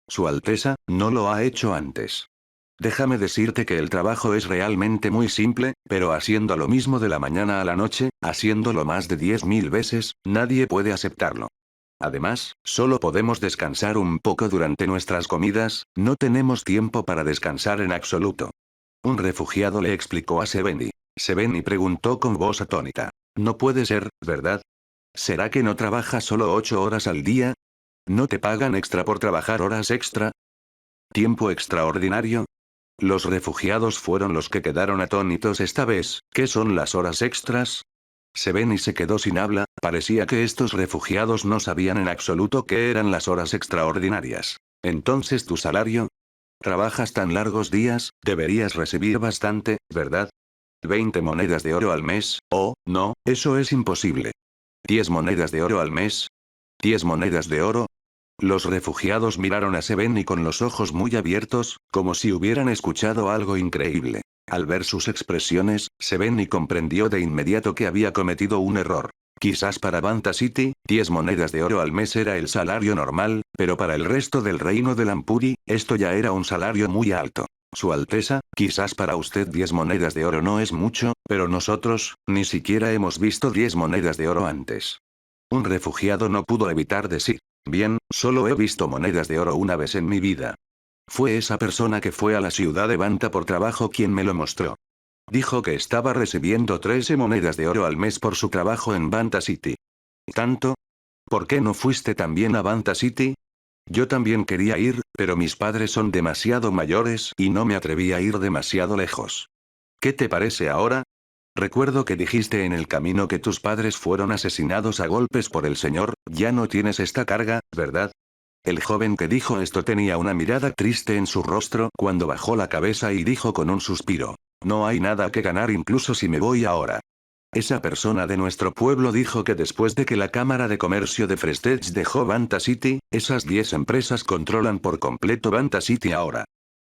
Su Alteza, no lo ha hecho antes. Déjame decirte que el trabajo es realmente muy simple, pero haciendo lo mismo de la mañana a la noche, haciéndolo más de 10.000 veces, nadie puede aceptarlo. Además, solo podemos descansar un poco durante nuestras comidas, no tenemos tiempo para descansar en absoluto. Un refugiado le explicó a Sevenny. Sevenny preguntó con voz atónita. No puede ser, ¿verdad? ¿Será que no trabajas solo 8 horas al día? ¿No te pagan extra por trabajar horas extra? ¿Tiempo extraordinario? Los refugiados fueron los que quedaron atónitos esta vez. ¿Qué son las horas extras? Sevenny se quedó sin habla, parecía que estos refugiados no sabían en absoluto qué eran las horas extraordinarias. Entonces tu salario. Trabajas tan largos días, deberías recibir bastante, ¿verdad? 20 monedas de oro al mes, oh, no, eso es imposible. 10 monedas de oro al mes. 10 monedas de oro. Los refugiados miraron a Sevenny con los ojos muy abiertos, como si hubieran escuchado algo increíble. Al ver sus expresiones, Sevenny comprendió de inmediato que había cometido un error. Quizás para Banta City, 10 monedas de oro al mes era el salario normal, pero para el resto del reino de Lampuri, esto ya era un salario muy alto. Su Alteza, quizás para usted 10 monedas de oro no es mucho, pero nosotros, ni siquiera hemos visto 10 monedas de oro antes. Un refugiado no pudo evitar decir. Bien, solo he visto monedas de oro una vez en mi vida. Fue esa persona que fue a la ciudad de Banta por trabajo quien me lo mostró. Dijo que estaba recibiendo 13 monedas de oro al mes por su trabajo en Banta City. ¿Tanto? ¿Por qué no fuiste también a Banta City? Yo también quería ir, pero mis padres son demasiado mayores y no me atreví a ir demasiado lejos. ¿Qué te parece ahora? Recuerdo que dijiste en el camino que tus padres fueron asesinados a golpes por el señor, ya no tienes esta carga, ¿verdad? El joven que dijo esto tenía una mirada triste en su rostro cuando bajó la cabeza y dijo con un suspiro. No hay nada que ganar incluso si me voy ahora. Esa persona de nuestro pueblo dijo que después de que la Cámara de Comercio de Prestige dejó Banta City, esas 10 empresas controlan por completo Banta City ahora.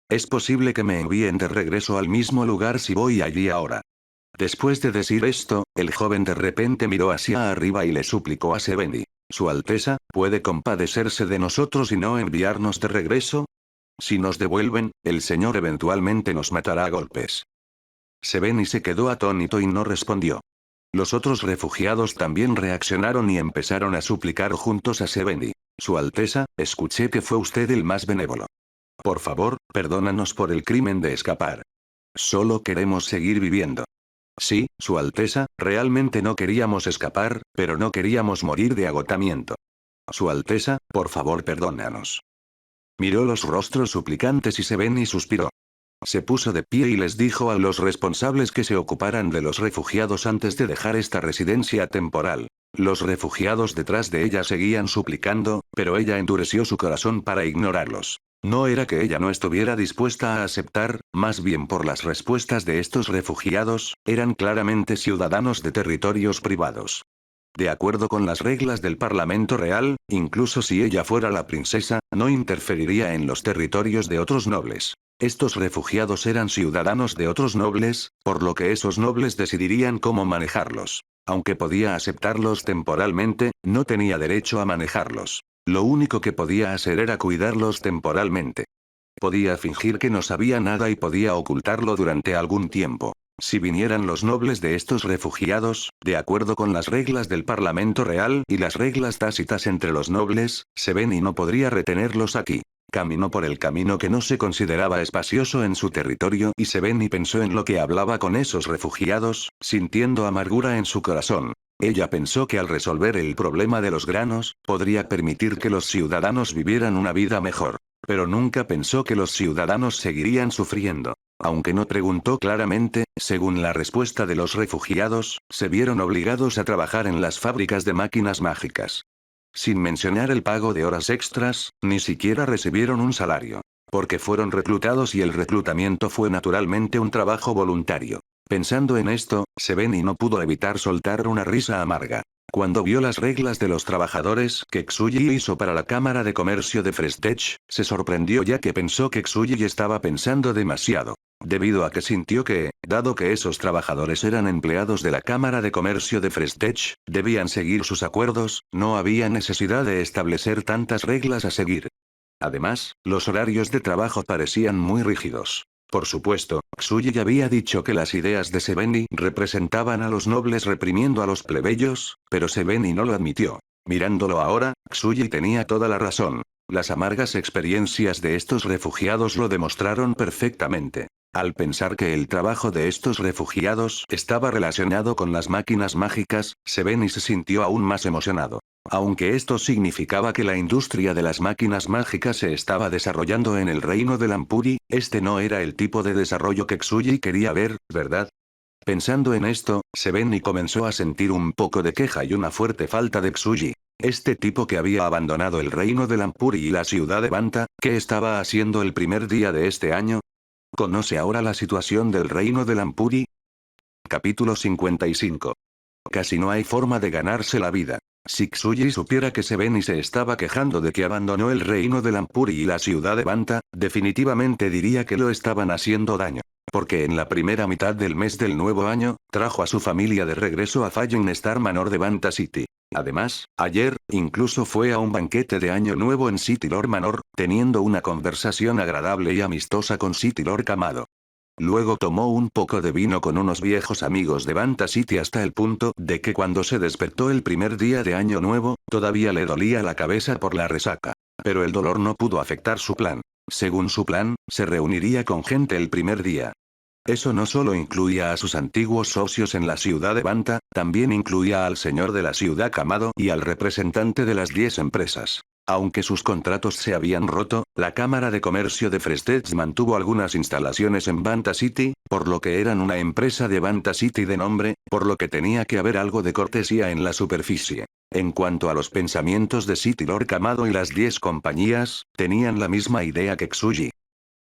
Es posible que me envíen de regreso al mismo lugar si voy allí ahora. Después de decir esto, el joven de repente miró hacia arriba y le suplicó a Sevenny. Su Alteza, ¿puede compadecerse de nosotros y no enviarnos de regreso? Si nos devuelven, el señor eventualmente nos matará a golpes. Sevenny se quedó atónito y no respondió. Los otros refugiados también reaccionaron y empezaron a suplicar juntos a Sevenny. Su Alteza, escuché que fue usted el más benévolo. Por favor, perdónanos por el crimen de escapar. Solo queremos seguir viviendo. Sí, Su Alteza, realmente no queríamos escapar, pero no queríamos morir de agotamiento. Su Alteza, por favor perdónanos. Miró los rostros suplicantes y Sevenny suspiró. Se puso de pie y les dijo a los responsables que se ocuparan de los refugiados antes de dejar esta residencia temporal. Los refugiados detrás de ella seguían suplicando, pero ella endureció su corazón para ignorarlos. No era que ella no estuviera dispuesta a aceptar, más bien por las respuestas de estos refugiados, eran claramente ciudadanos de territorios privados. De acuerdo con las reglas del Parlamento Real, incluso si ella fuera la princesa, no interferiría en los territorios de otros nobles. Estos refugiados eran ciudadanos de otros nobles, por lo que esos nobles decidirían cómo manejarlos. Aunque podía aceptarlos temporalmente, no tenía derecho a manejarlos. Lo único que podía hacer era cuidarlos temporalmente. Podía fingir que no sabía nada y podía ocultarlo durante algún tiempo. Si vinieran los nobles de estos refugiados, de acuerdo con las reglas del Parlamento Real y las reglas tácitas entre los nobles, Sevenny no podría retenerlos aquí. Caminó por el camino que no se consideraba espacioso en su territorio y Sevenny pensó en lo que hablaba con esos refugiados, sintiendo amargura en su corazón. Ella pensó que al resolver el problema de los granos, podría permitir que los ciudadanos vivieran una vida mejor. Pero nunca pensó que los ciudadanos seguirían sufriendo. Aunque no preguntó claramente, según la respuesta de los refugiados, se vieron obligados a trabajar en las fábricas de máquinas mágicas. Sin mencionar el pago de horas extras, ni siquiera recibieron un salario. Porque fueron reclutados y el reclutamiento fue naturalmente un trabajo voluntario. Pensando en esto, Sebeni no pudo evitar soltar una risa amarga. Cuando vio las reglas de los trabajadores que Tsuji hizo para la Cámara de Comercio de Frestech, se sorprendió ya que pensó que Tsuji estaba pensando demasiado. Debido a que sintió que, dado que esos trabajadores eran empleados de la Cámara de Comercio de Frestech, debían seguir sus acuerdos, no había necesidad de establecer tantas reglas a seguir. Además, los horarios de trabajo parecían muy rígidos. Por supuesto, Tsuji ya había dicho que las ideas de Sebeni representaban a los nobles reprimiendo a los plebeyos, pero Sebeni no lo admitió. Mirándolo ahora, Tsuji tenía toda la razón. Las amargas experiencias de estos refugiados lo demostraron perfectamente. Al pensar que el trabajo de estos refugiados estaba relacionado con las máquinas mágicas, Sebeni se sintió aún más emocionado. Aunque esto significaba que la industria de las máquinas mágicas se estaba desarrollando en el reino de Lampuri, este no era el tipo de desarrollo que Tsuji quería ver, ¿verdad? Pensando en esto, Sebeni comenzó a sentir un poco de queja y una fuerte falta de Tsuji. Este tipo que había abandonado el reino de Lampuri y la ciudad de Banta, ¿qué estaba haciendo el primer día de este año? ¿Conoce ahora la situación del reino de Lampuri? Capítulo 55. Casi no hay forma de ganarse la vida. Si Tsuji supiera que Sebeni se estaba quejando de que abandonó el reino de Lampuri y la ciudad de Banta, definitivamente diría que lo estaban haciendo daño. Porque en la primera mitad del mes del nuevo año, trajo a su familia de regreso a Fallen Star Manor de Banta City. Además, ayer, incluso fue a un banquete de Año Nuevo en City Lord Manor, teniendo una conversación agradable y amistosa con City Lord Kamado. Luego tomó un poco de vino con unos viejos amigos de Banta City hasta el punto de que cuando se despertó el primer día de Año Nuevo, todavía le dolía la cabeza por la resaca. Pero el dolor no pudo afectar su plan. Según su plan, se reuniría con gente el primer día. Eso no solo incluía a sus antiguos socios en la ciudad de Banta, también incluía al señor de la ciudad Kamado y al representante de las 10 empresas. Aunque sus contratos se habían roto, la Cámara de Comercio de Frestech mantuvo algunas instalaciones en Banta City, por lo que eran una empresa de Banta City de nombre, por lo que tenía que haber algo de cortesía en la superficie. En cuanto a los pensamientos de City Lord Kamado y las 10 compañías, tenían la misma idea que Tsuji.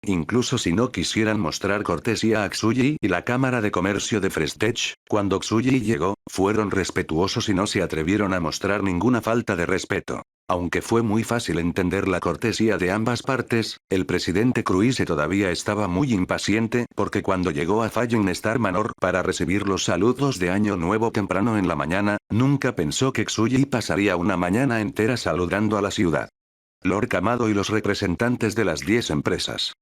Incluso si no quisieran mostrar cortesía a Tsuji y la Cámara de Comercio de Frestech, cuando Tsuji llegó, fueron respetuosos y no se atrevieron a mostrar ninguna falta de respeto. Aunque fue muy fácil entender la cortesía de ambas partes, el presidente Cruise todavía estaba muy impaciente porque cuando llegó a Fallen Star Manor para recibir los saludos de Año Nuevo temprano en la mañana, nunca pensó que Tsuji pasaría una mañana entera saludando a la ciudad. Lord Kamado y los representantes de las 10 empresas.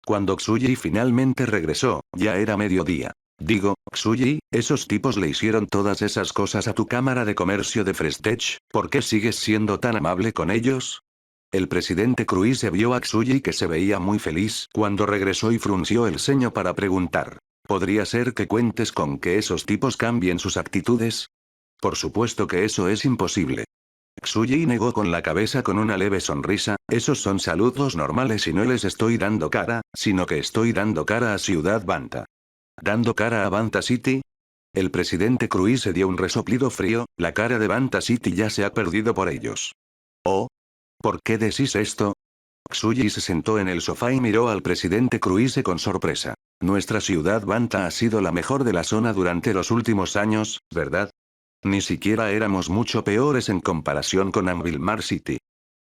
Cuando Tsuji finalmente regresó, ya era mediodía. Digo, Tsuji, esos tipos le hicieron todas esas cosas a tu Cámara de Comercio de Frestech, ¿por qué sigues siendo tan amable con ellos? El presidente Cruise vio a Tsuji que se veía muy feliz cuando regresó y frunció el ceño para preguntar. ¿Podría ser que cuentes con que esos tipos cambien sus actitudes? Por supuesto que eso es imposible. Tsuji negó con la cabeza con una leve sonrisa, esos son saludos normales y no les estoy dando cara, sino que estoy dando cara a Ciudad Banta. ¿Dando cara a Banta City? El presidente Cruise dio un resoplido frío, la cara de Banta City ya se ha perdido por ellos. ¿Oh? ¿Por qué decís esto? Tsuji se sentó en el sofá y miró al presidente Cruise con sorpresa. Nuestra ciudad Banta ha sido la mejor de la zona durante los últimos años, ¿verdad? Ni siquiera éramos mucho peores en comparación con Anvilmar City.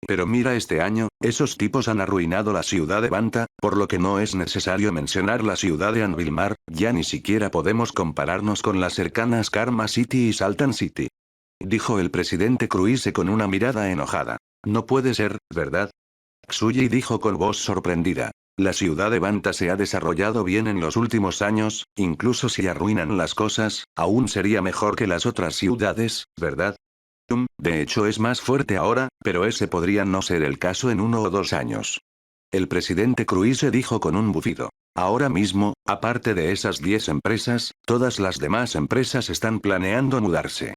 Pero mira este año, esos tipos han arruinado la ciudad de Banta, por lo que no es necesario mencionar la ciudad de Anvilmar, ya ni siquiera podemos compararnos con las cercanas Karma City y Saltan City. Dijo el presidente Cruise con una mirada enojada. No puede ser, ¿verdad? Tsuji dijo con voz sorprendida. La ciudad de Banta se ha desarrollado bien en los últimos años, incluso si arruinan las cosas, aún sería mejor que las otras ciudades, ¿verdad? De hecho es más fuerte ahora, pero ese podría no ser el caso en 1 o 2 años. El presidente Cruise dijo con un bufido. Ahora mismo, aparte de esas 10 empresas, todas las demás empresas están planeando mudarse.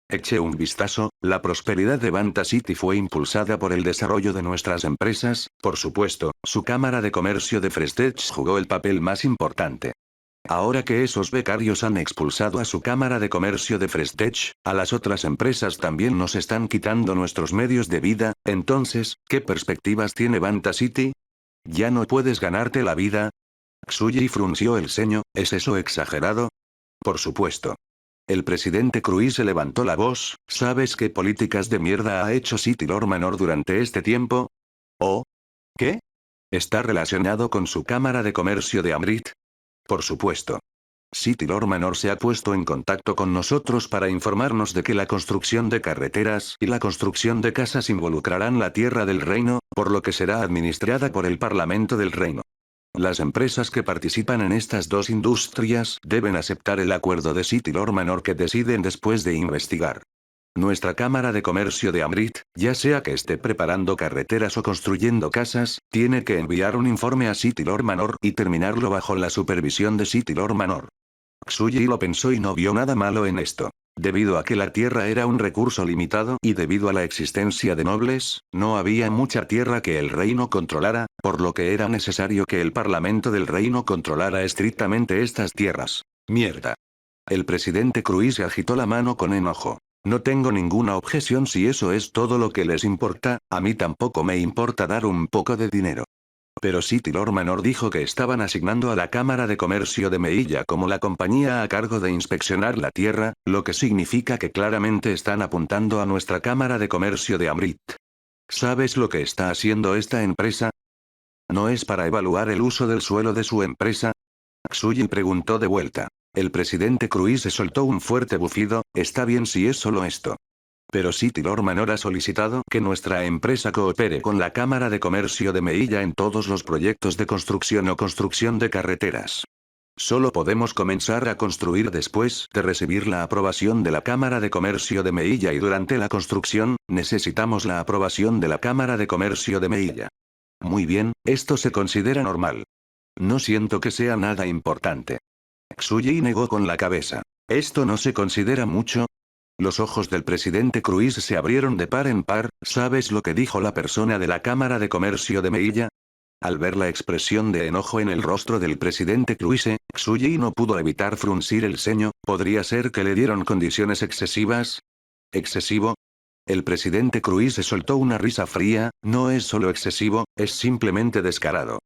Eché un vistazo, la prosperidad de Banta City fue impulsada por el desarrollo de nuestras empresas, por supuesto, su Cámara de Comercio de Frestech jugó el papel más importante. Ahora que esos becarios han expulsado a su Cámara de Comercio de Frestech, a las otras empresas también nos están quitando nuestros medios de vida, entonces, ¿qué perspectivas tiene Banta City? ¿Ya no puedes ganarte la vida? Tsuji frunció el ceño, ¿es eso exagerado? Por supuesto. El presidente Cruise levantó la voz, ¿sabes qué políticas de mierda ha hecho City Lord Manor durante este tiempo? ¿Oh? ¿Qué? ¿Está relacionado con su Cámara de Comercio de Amrit? Por supuesto. City Lord Manor se ha puesto en contacto con nosotros para informarnos de que la construcción de carreteras y la construcción de casas involucrarán la tierra del reino, por lo que será administrada por el Parlamento del Reino. Las empresas que participan en estas dos industrias deben aceptar el acuerdo de City Lord Manor que deciden después de investigar. Nuestra Cámara de Comercio de Amrit, ya sea que esté preparando carreteras o construyendo casas, tiene que enviar un informe a City Lord Manor y terminarlo bajo la supervisión de City Lord Manor. Tsuji lo pensó y no vio nada malo en esto. Debido a que la tierra era un recurso limitado y debido a la existencia de nobles, no había mucha tierra que el reino controlara, por lo que era necesario que el parlamento del reino controlara estrictamente estas tierras. Mierda. El presidente Cruise agitó la mano con enojo. No tengo ninguna objeción si eso es todo lo que les importa, a mí tampoco me importa dar un poco de dinero. Pero City Lord Manor dijo que estaban asignando a la Cámara de Comercio de Meilla como la compañía a cargo de inspeccionar la tierra, lo que significa que claramente están apuntando a nuestra Cámara de Comercio de Amrit. ¿Sabes lo que está haciendo esta empresa? ¿No es para evaluar el uso del suelo de su empresa? Tsuji preguntó de vuelta. El presidente Cruise soltó un fuerte bufido, está bien si es solo esto. Pero City Lord Manor ha solicitado que nuestra empresa coopere con la Cámara de Comercio de Meilla en todos los proyectos de construcción o construcción de carreteras. Solo podemos comenzar a construir después de recibir la aprobación de la Cámara de Comercio de Meilla y durante la construcción, necesitamos la aprobación de la Cámara de Comercio de Meilla. Muy bien, esto se considera normal. No siento que sea nada importante. Tsuji negó con la cabeza. ¿Esto no se considera mucho? Los ojos del presidente Cruise se abrieron de par en par, ¿sabes lo que dijo la persona de la Cámara de Comercio de Meilla? Al ver la expresión de enojo en el rostro del presidente Cruise, Tsuji no pudo evitar fruncir el ceño, ¿podría ser que le dieron condiciones excesivas? ¿Excesivo? El presidente Cruise soltó una risa fría, no es solo excesivo, es simplemente descarado.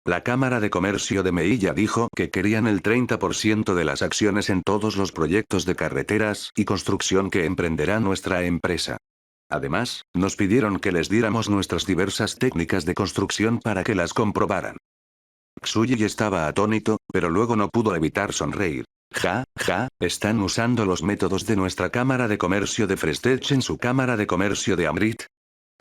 La Cámara de Comercio de Meilla dijo que querían el 30% de las acciones en todos los proyectos de carreteras y construcción que emprenderá nuestra empresa. Además, nos pidieron que les diéramos nuestras diversas técnicas de construcción para que las comprobaran. Tsuji estaba atónito, pero luego no pudo evitar sonreír. Ja, ja, están usando los métodos de nuestra Cámara de Comercio de Frestech en su Cámara de Comercio de Amrit.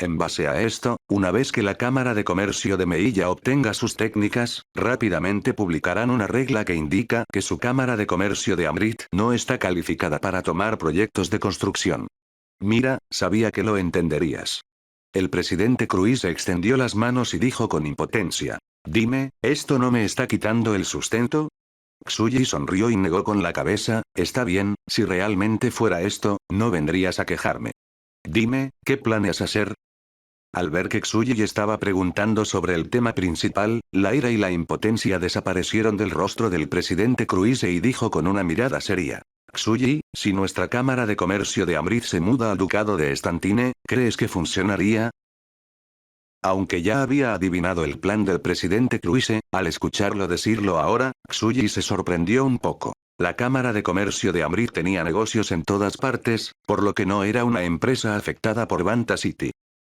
En base a esto, una vez que la Cámara de Comercio de Meilla obtenga sus técnicas, rápidamente publicarán una regla que indica que su Cámara de Comercio de Amrit no está calificada para tomar proyectos de construcción. Mira, sabía que lo entenderías. El presidente Cruise extendió las manos y dijo con impotencia. Dime, ¿esto no me está quitando el sustento? Tsuji sonrió y negó con la cabeza, está bien, si realmente fuera esto, no vendrías a quejarme. Dime, ¿qué planeas hacer? Al ver que Tsuji estaba preguntando sobre el tema principal, la ira y la impotencia desaparecieron del rostro del presidente Cruise y dijo con una mirada seria. Tsuji, si nuestra Cámara de Comercio de Amrit se muda al Ducado de Estantine, ¿crees que funcionaría? Aunque ya había adivinado el plan del presidente Cruise, al escucharlo decirlo ahora, Tsuji se sorprendió un poco. La Cámara de Comercio de Amrit tenía negocios en todas partes, por lo que no era una empresa afectada por Banta City.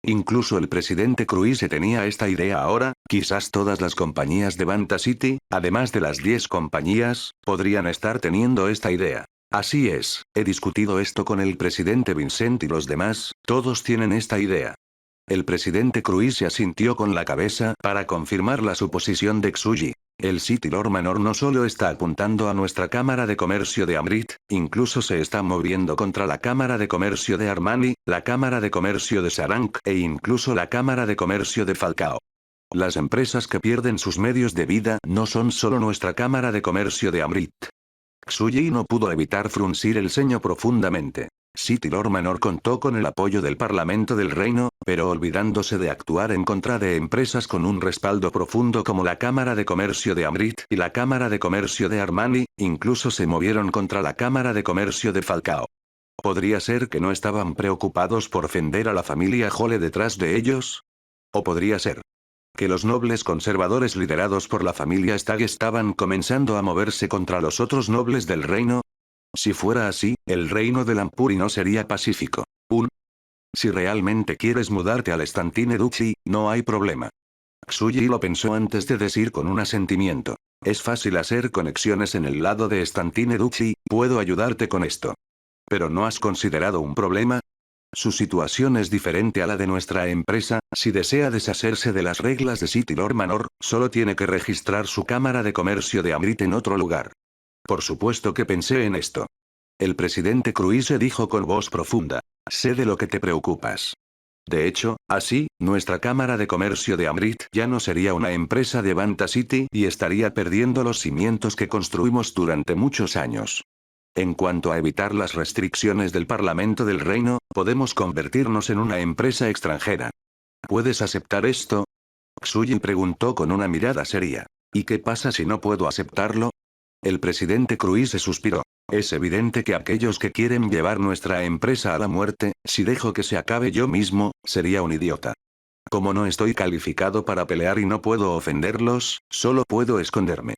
Incluso el presidente Cruise tenía esta idea ahora, quizás todas las compañías de Banta City, además de las 10 compañías, podrían estar teniendo esta idea. Así es, he discutido esto con el presidente Vincent y los demás, todos tienen esta idea. El presidente Cruise asintió con la cabeza para confirmar la suposición de Tsuji. El City Lord Manor no solo está apuntando a nuestra Cámara de Comercio de Amrit, incluso se está moviendo contra la Cámara de Comercio de Armani, la Cámara de Comercio de Sarank e incluso la Cámara de Comercio de Falcao. Las empresas que pierden sus medios de vida no son solo nuestra Cámara de Comercio de Amrit. Tsuji no pudo evitar fruncir el ceño profundamente. City Lord Manor contó con el apoyo del Parlamento del Reino, pero olvidándose de actuar en contra de empresas con un respaldo profundo como la Cámara de Comercio de Amrit y la Cámara de Comercio de Armani, incluso se movieron contra la Cámara de Comercio de Falcao. ¿Podría ser que no estaban preocupados por ofender a la familia Hole detrás de ellos? ¿O podría ser que los nobles conservadores liderados por la familia Stagg estaban comenzando a moverse contra los otros nobles del reino? Si fuera así, el reino de Lampuri no sería pacífico. Si realmente quieres mudarte al Stantine Duchy, no hay problema. Tsuji lo pensó antes de decir con un asentimiento. Es fácil hacer conexiones en el lado de Stantine Duchy, puedo ayudarte con esto. ¿Pero no has considerado un problema? Su situación es diferente a la de nuestra empresa, si desea deshacerse de las reglas de City Lord Manor, solo tiene que registrar su cámara de comercio de Amrit en otro lugar. Por supuesto que pensé en esto. El presidente Cruise dijo con voz profunda. Sé de lo que te preocupas. De hecho, así, nuestra Cámara de Comercio de Amrit ya no sería una empresa de Banta City y estaría perdiendo los cimientos que construimos durante muchos años. En cuanto a evitar las restricciones del Parlamento del Reino, podemos convertirnos en una empresa extranjera. ¿Puedes aceptar esto? Tsuji preguntó con una mirada seria. ¿Y qué pasa si no puedo aceptarlo? El presidente Cruise suspiró. Es evidente que aquellos que quieren llevar nuestra empresa a la muerte, si dejo que se acabe yo mismo, sería un idiota. Como no estoy calificado para pelear y no puedo ofenderlos, solo puedo esconderme.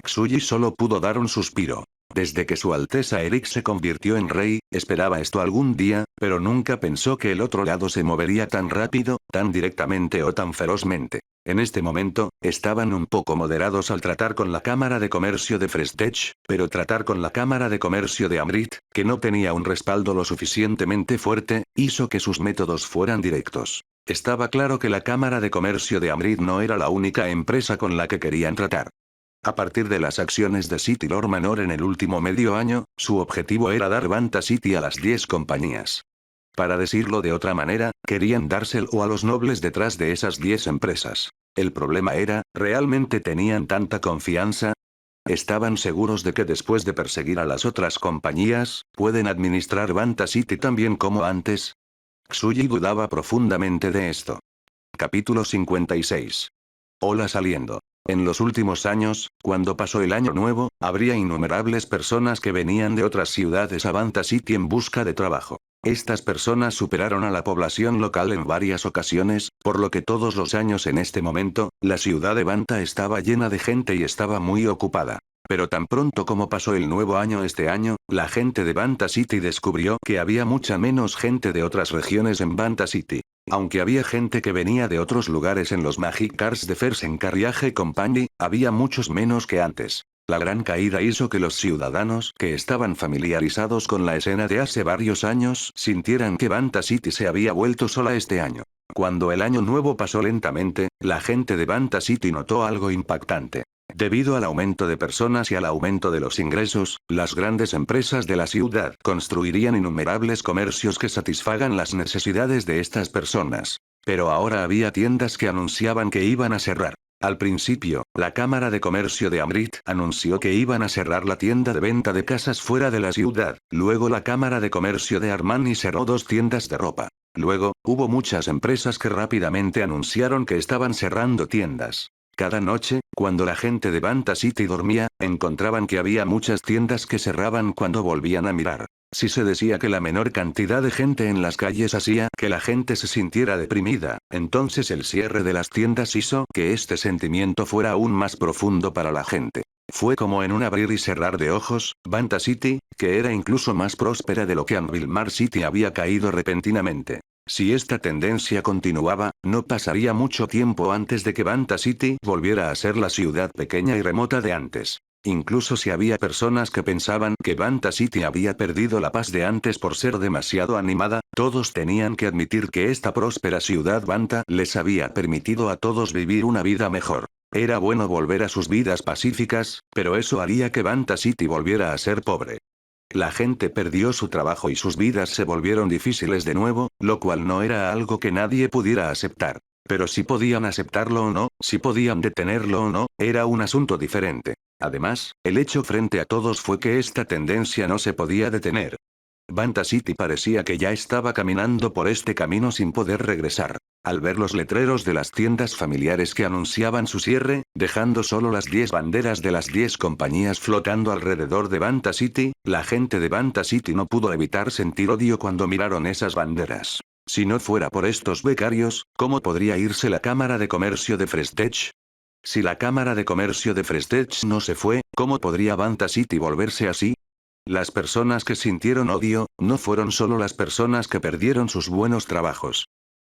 Tsuji solo pudo dar un suspiro. Desde que Su Alteza Eric se convirtió en rey, esperaba esto algún día, pero nunca pensó que el otro lado se movería tan rápido, tan directamente o tan ferozmente. En este momento, estaban un poco moderados al tratar con la Cámara de Comercio de Frestech, pero tratar con la Cámara de Comercio de Amrit, que no tenía un respaldo lo suficientemente fuerte, hizo que sus métodos fueran directos. Estaba claro que la Cámara de Comercio de Amrit no era la única empresa con la que querían tratar. A partir de las acciones de City Lord Manor en el último medio año, su objetivo era dar Banta City a las 10 compañías. Para decirlo de otra manera, querían dárselo a los nobles detrás de esas 10 empresas. El problema era, ¿realmente tenían tanta confianza? ¿Estaban seguros de que después de perseguir a las otras compañías, pueden administrar Banta City tan bien como antes? Tsuji dudaba profundamente de esto. Capítulo 56. Hola saliendo. En los últimos años, cuando pasó el año nuevo, habría innumerables personas que venían de otras ciudades a Banta City en busca de trabajo. Estas personas superaron a la población local en varias ocasiones, por lo que todos los años en este momento, la ciudad de Banta estaba llena de gente y estaba muy ocupada. Pero tan pronto como pasó el nuevo año este año, la gente de Banta City descubrió que había mucha menos gente de otras regiones en Banta City. Aunque había gente que venía de otros lugares en los Magic Cars de Fersen Carriage Company, había muchos menos que antes. La gran caída hizo que los ciudadanos que estaban familiarizados con la escena de hace varios años sintieran que Banta City se había vuelto sola este año. Cuando el año nuevo pasó lentamente, la gente de Banta City notó algo impactante. Debido al aumento de personas y al aumento de los ingresos, las grandes empresas de la ciudad construirían innumerables comercios que satisfagan las necesidades de estas personas. Pero ahora había tiendas que anunciaban que iban a cerrar. Al principio, la Cámara de Comercio de Amrit anunció que iban a cerrar la tienda de venta de casas fuera de la ciudad. Luego la Cámara de Comercio de Armani cerró 2 tiendas de ropa. Luego, hubo muchas empresas que rápidamente anunciaron que estaban cerrando tiendas. Cada noche, cuando la gente de Banta City dormía, encontraban que había muchas tiendas que cerraban cuando volvían a mirar. Si se decía que la menor cantidad de gente en las calles hacía que la gente se sintiera deprimida, entonces el cierre de las tiendas hizo que este sentimiento fuera aún más profundo para la gente. Fue como en un abrir y cerrar de ojos, Banta City, que era incluso más próspera de lo que Anvilmar City había caído repentinamente. Si esta tendencia continuaba, no pasaría mucho tiempo antes de que Banta City volviera a ser la ciudad pequeña y remota de antes. Incluso si había personas que pensaban que Banta City había perdido la paz de antes por ser demasiado animada, todos tenían que admitir que esta próspera ciudad Banta les había permitido a todos vivir una vida mejor. Era bueno volver a sus vidas pacíficas, pero eso haría que Banta City volviera a ser pobre. La gente perdió su trabajo y sus vidas se volvieron difíciles de nuevo, lo cual no era algo que nadie pudiera aceptar. Pero si podían aceptarlo o no, si podían detenerlo o no, era un asunto diferente. Además, el hecho frente a todos fue que esta tendencia no se podía detener. Banta City parecía que ya estaba caminando por este camino sin poder regresar. Al ver los letreros de las tiendas familiares que anunciaban su cierre, dejando solo las 10 banderas de las 10 compañías flotando alrededor de Banta City, la gente de Banta City no pudo evitar sentir odio cuando miraron esas banderas. Si no fuera por estos becarios, ¿cómo podría irse la Cámara de Comercio de Frestech? Si la Cámara de Comercio de Frestech no se fue, ¿cómo podría Banta City volverse así? Las personas que sintieron odio, no fueron solo las personas que perdieron sus buenos trabajos.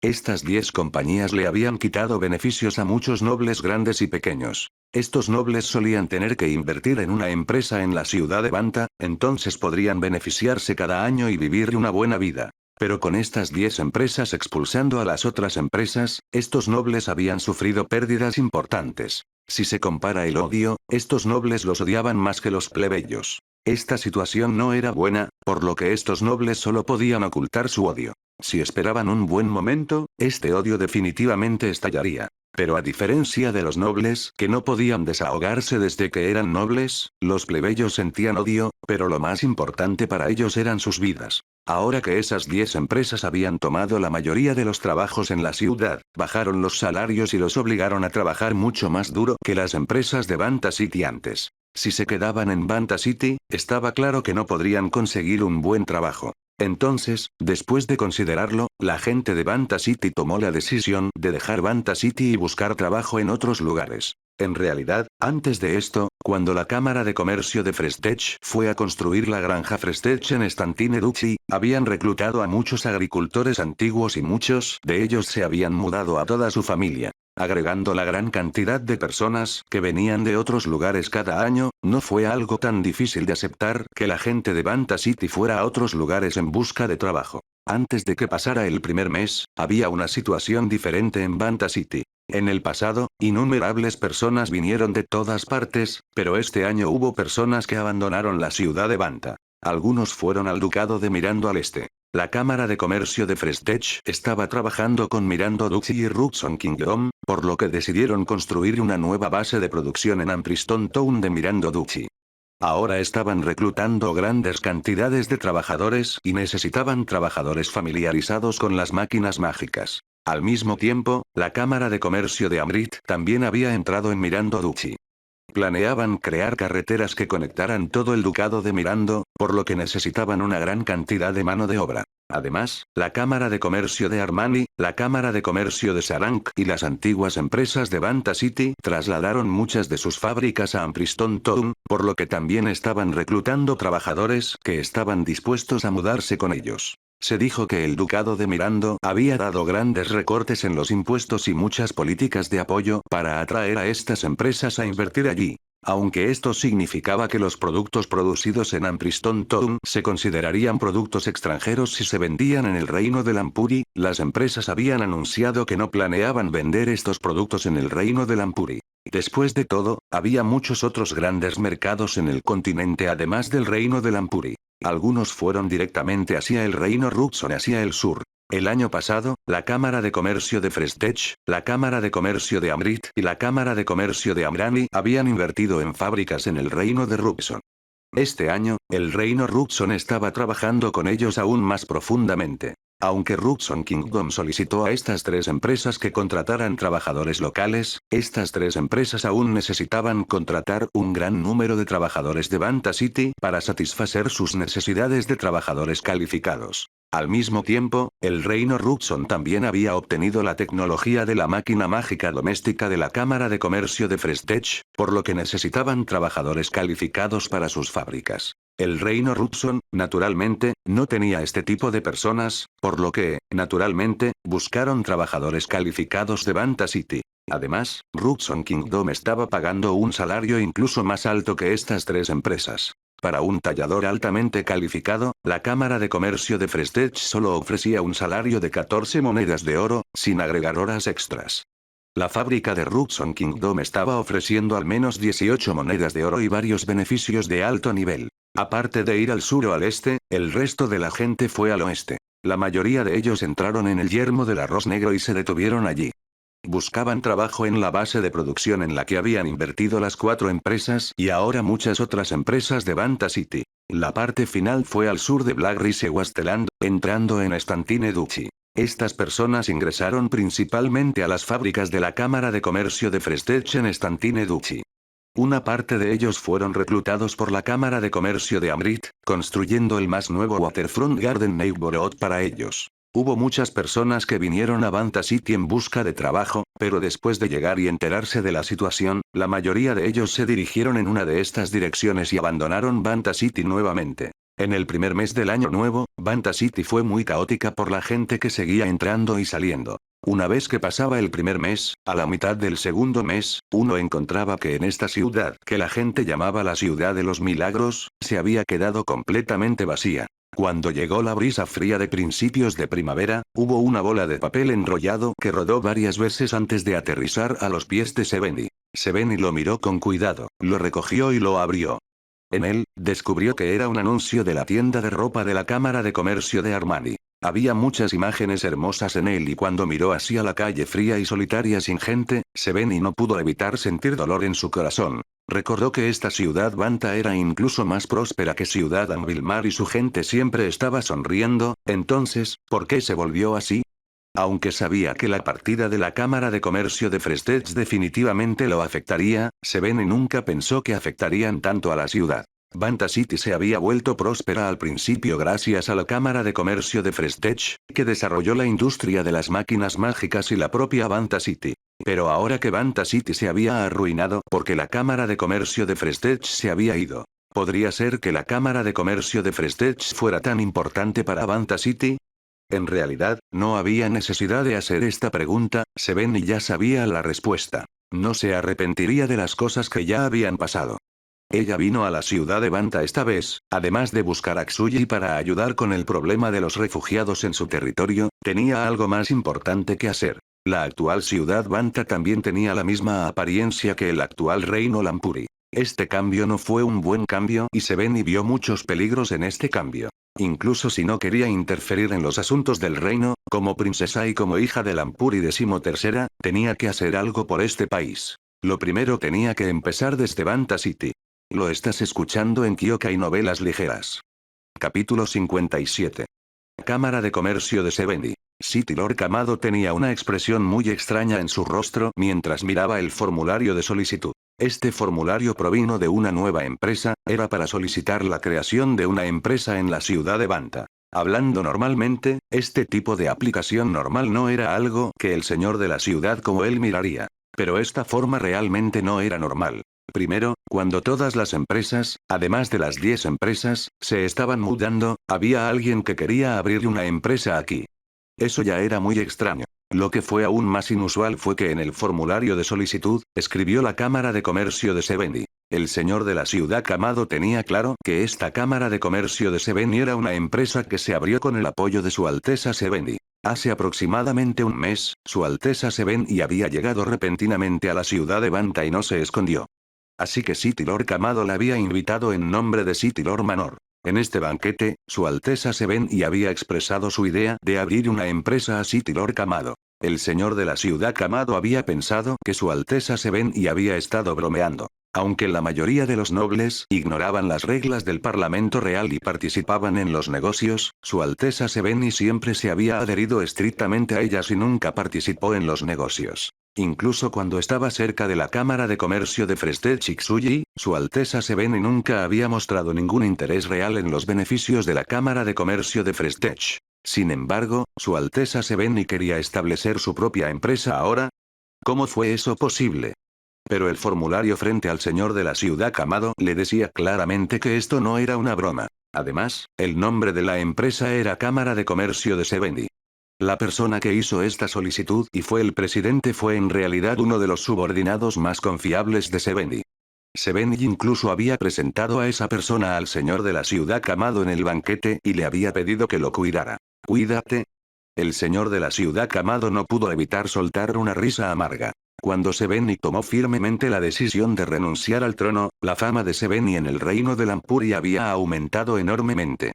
Estas 10 compañías le habían quitado beneficios a muchos nobles grandes y pequeños. Estos nobles solían tener que invertir en una empresa en la ciudad de Banta, entonces podrían beneficiarse cada año y vivir una buena vida. Pero con estas 10 empresas expulsando a las otras empresas, estos nobles habían sufrido pérdidas importantes. Si se compara el odio, estos nobles los odiaban más que los plebeyos. Esta situación no era buena, por lo que estos nobles solo podían ocultar su odio. Si esperaban un buen momento, este odio definitivamente estallaría. Pero a diferencia de los nobles, que no podían desahogarse desde que eran nobles, los plebeyos sentían odio, pero lo más importante para ellos eran sus vidas. Ahora que esas 10 empresas habían tomado la mayoría de los trabajos en la ciudad, bajaron los salarios y los obligaron a trabajar mucho más duro que las empresas de Banta City antes. Si se quedaban en Banta City, estaba claro que no podrían conseguir un buen trabajo. Entonces, después de considerarlo, la gente de Banta City tomó la decisión de dejar Banta City y buscar trabajo en otros lugares. En realidad, antes de esto, cuando la Cámara de Comercio de Frestech fue a construir la granja Frestech en Stantine Duchy, habían reclutado a muchos agricultores antiguos y muchos de ellos se habían mudado a toda su familia. Agregando la gran cantidad de personas que venían de otros lugares cada año, no fue algo tan difícil de aceptar que la gente de Banta City fuera a otros lugares en busca de trabajo. Antes de que pasara el primer mes, había una situación diferente en Banta City. En el pasado, innumerables personas vinieron de todas partes, pero este año hubo personas que abandonaron la ciudad de Banta. Algunos fueron al ducado de Mirando al Este. La Cámara de Comercio de Frestech estaba trabajando con Mirando Duchy y Ruxon Kingdom, por lo que decidieron construir una nueva base de producción en Ampriston Town de Mirando Duchy. Ahora estaban reclutando grandes cantidades de trabajadores y necesitaban trabajadores familiarizados con las máquinas mágicas. Al mismo tiempo, la Cámara de Comercio de Amrit también había entrado en Mirando Duchy. Planeaban crear carreteras que conectaran todo el ducado de Mirando, por lo que necesitaban una gran cantidad de mano de obra. Además, la Cámara de Comercio de Armani, la Cámara de Comercio de Sarank y las antiguas empresas de Banta City trasladaron muchas de sus fábricas a Ampriston Town, por lo que también estaban reclutando trabajadores que estaban dispuestos a mudarse con ellos. Se dijo que el ducado de Mirando había dado grandes recortes en los impuestos y muchas políticas de apoyo para atraer a estas empresas a invertir allí. Aunque esto significaba que los productos producidos en Ampriston Town se considerarían productos extranjeros si se vendían en el reino de Lampuri, las empresas habían anunciado que no planeaban vender estos productos en el reino de Lampuri. Después de todo, había muchos otros grandes mercados en el continente además del reino de Lampuri. Algunos fueron directamente hacia el reino Ruxon hacia el sur. El año pasado, la Cámara de Comercio de Frestech, la Cámara de Comercio de Amrit y la Cámara de Comercio de Amrani habían invertido en fábricas en el reino de Ruxon. Este año, el reino Ruxon estaba trabajando con ellos aún más profundamente. Aunque Ruxon Kingdom solicitó a estas 3 empresas que contrataran trabajadores locales, estas 3 empresas aún necesitaban contratar un gran número de trabajadores de Banta City para satisfacer sus necesidades de trabajadores calificados. Al mismo tiempo, el reino Ruxon también había obtenido la tecnología de la máquina mágica doméstica de la Cámara de Comercio de Frestech, por lo que necesitaban trabajadores calificados para sus fábricas. El reino Ruxon, naturalmente, no tenía este tipo de personas, por lo que, naturalmente, buscaron trabajadores calificados de Banta City. Además, Ruxon Kingdom estaba pagando un salario incluso más alto que estas 3 empresas. Para un tallador altamente calificado, la Cámara de Comercio de Frestech solo ofrecía un salario de 14 monedas de oro, sin agregar horas extras. La fábrica de Ruxon Kingdom estaba ofreciendo al menos 18 monedas de oro y varios beneficios de alto nivel. Aparte de ir al sur o al este, el resto de la gente fue al oeste. La mayoría de ellos entraron en el yermo del arroz negro y se detuvieron allí. Buscaban trabajo en la base de producción en la que habían invertido las 4 empresas y ahora muchas otras empresas de Banta City. La parte final fue al sur de Black Rise Wasteland, entrando en Stantine Duchy. Estas personas ingresaron principalmente a las fábricas de la Cámara de Comercio de Frestech en Stantine Duchy. Una parte de ellos fueron reclutados por la Cámara de Comercio de Amrit, construyendo el más nuevo Waterfront Garden Neighborhood para ellos. Hubo muchas personas que vinieron a Banta City en busca de trabajo, pero después de llegar y enterarse de la situación, la mayoría de ellos se dirigieron en una de estas direcciones y abandonaron Banta City nuevamente. En el primer mes del año nuevo, Banta City fue muy caótica por la gente que seguía entrando y saliendo. Una vez que pasaba el primer mes, a la mitad del segundo mes, uno encontraba que en esta ciudad, que la gente llamaba la ciudad de los milagros, se había quedado completamente vacía. Cuando llegó la brisa fría de principios de primavera, hubo una bola de papel enrollado que rodó varias veces antes de aterrizar a los pies de Seveni. Seveni lo miró con cuidado, lo recogió y lo abrió. En él, descubrió que era un anuncio de la tienda de ropa de la Cámara de Comercio de Armani. Había muchas imágenes hermosas en él y cuando miró hacia la calle fría y solitaria sin gente, Seveni no pudo evitar sentir dolor en su corazón. Recordó que esta ciudad Banta era incluso más próspera que ciudad Anvilmar y su gente siempre estaba sonriendo, entonces, ¿por qué se volvió así? Aunque sabía que la partida de la Cámara de Comercio de Frestech definitivamente lo afectaría, Seveni nunca pensó que afectarían tanto a la ciudad. Banta City se había vuelto próspera al principio gracias a la Cámara de Comercio de Frestech, que desarrolló la industria de las máquinas mágicas y la propia Banta City. Pero ahora que Banta City se había arruinado porque la Cámara de Comercio de Frestech se había ido. ¿Podría ser que la Cámara de Comercio de Frestech fuera tan importante para Banta City? En realidad, no había necesidad de hacer esta pregunta, Seveni ya sabía la respuesta. No se arrepentiría de las cosas que ya habían pasado. Ella vino a la ciudad de Banta esta vez, además de buscar a Xuyi para ayudar con el problema de los refugiados en su territorio, tenía algo más importante que hacer. La actual ciudad Banta también tenía la misma apariencia que el actual reino Lampuri. Este cambio no fue un buen cambio y Seveni vio muchos peligros en este cambio. Incluso si no quería interferir en los asuntos del reino, como princesa y como hija de Lampuri XIII, tenía que hacer algo por este país. Lo primero tenía que empezar desde Banta City. Lo estás escuchando en Kyokai Novelas Ligeras. Capítulo 57. Cámara de Comercio de Seveni. City Lord Kamado tenía una expresión muy extraña en su rostro mientras miraba el formulario de solicitud. Este formulario provino de una nueva empresa, era para solicitar la creación de una empresa en la ciudad de Banta. Hablando normalmente, este tipo de aplicación normal no era algo que el señor de la ciudad como él miraría. Pero esta forma realmente no era normal. Primero, cuando todas las empresas, además de las 10 empresas, se estaban mudando, había alguien que quería abrir una empresa aquí. Eso ya era muy extraño. Lo que fue aún más inusual fue que en el formulario de solicitud, escribió la Cámara de Comercio de Seveni. El señor de la ciudad Kamado tenía claro que esta Cámara de Comercio de Seveni era una empresa que se abrió con el apoyo de Su Alteza Seveni. Hace aproximadamente un mes, Su Alteza Seveni había llegado repentinamente a la ciudad de Banta y no se escondió. Así que City Lord Kamado la había invitado en nombre de City Lord Manor. En este banquete, Su Alteza Seveni había expresado su idea de abrir una empresa a City Lord Kamado. El señor de la ciudad Kamado había pensado que Su Alteza Seveni había estado bromeando. Aunque la mayoría de los nobles ignoraban las reglas del Parlamento Real y participaban en los negocios, Su Alteza Seveni siempre se había adherido estrictamente a ellas y nunca participó en los negocios. Incluso cuando estaba cerca de la Cámara de Comercio de Frestech y Xuyi, Su Alteza Seveni nunca había mostrado ningún interés real en los beneficios de la Cámara de Comercio de Frestech. Sin embargo, Su Alteza Seveni quería establecer su propia empresa ahora. ¿Cómo fue eso posible? Pero el formulario frente al señor de la ciudad Kamado le decía claramente que esto no era una broma. Además, el nombre de la empresa era Cámara de Comercio de Seveni. La persona que hizo esta solicitud y fue el presidente fue en realidad uno de los subordinados más confiables de Seveni. Seveni incluso había presentado a esa persona al señor de la ciudad Kamado en el banquete y le había pedido que lo cuidara. «Cuídate». El señor de la ciudad Kamado no pudo evitar soltar una risa amarga. Cuando Seveni tomó firmemente la decisión de renunciar al trono, la fama de Seveni en el reino de Lampuri había aumentado enormemente.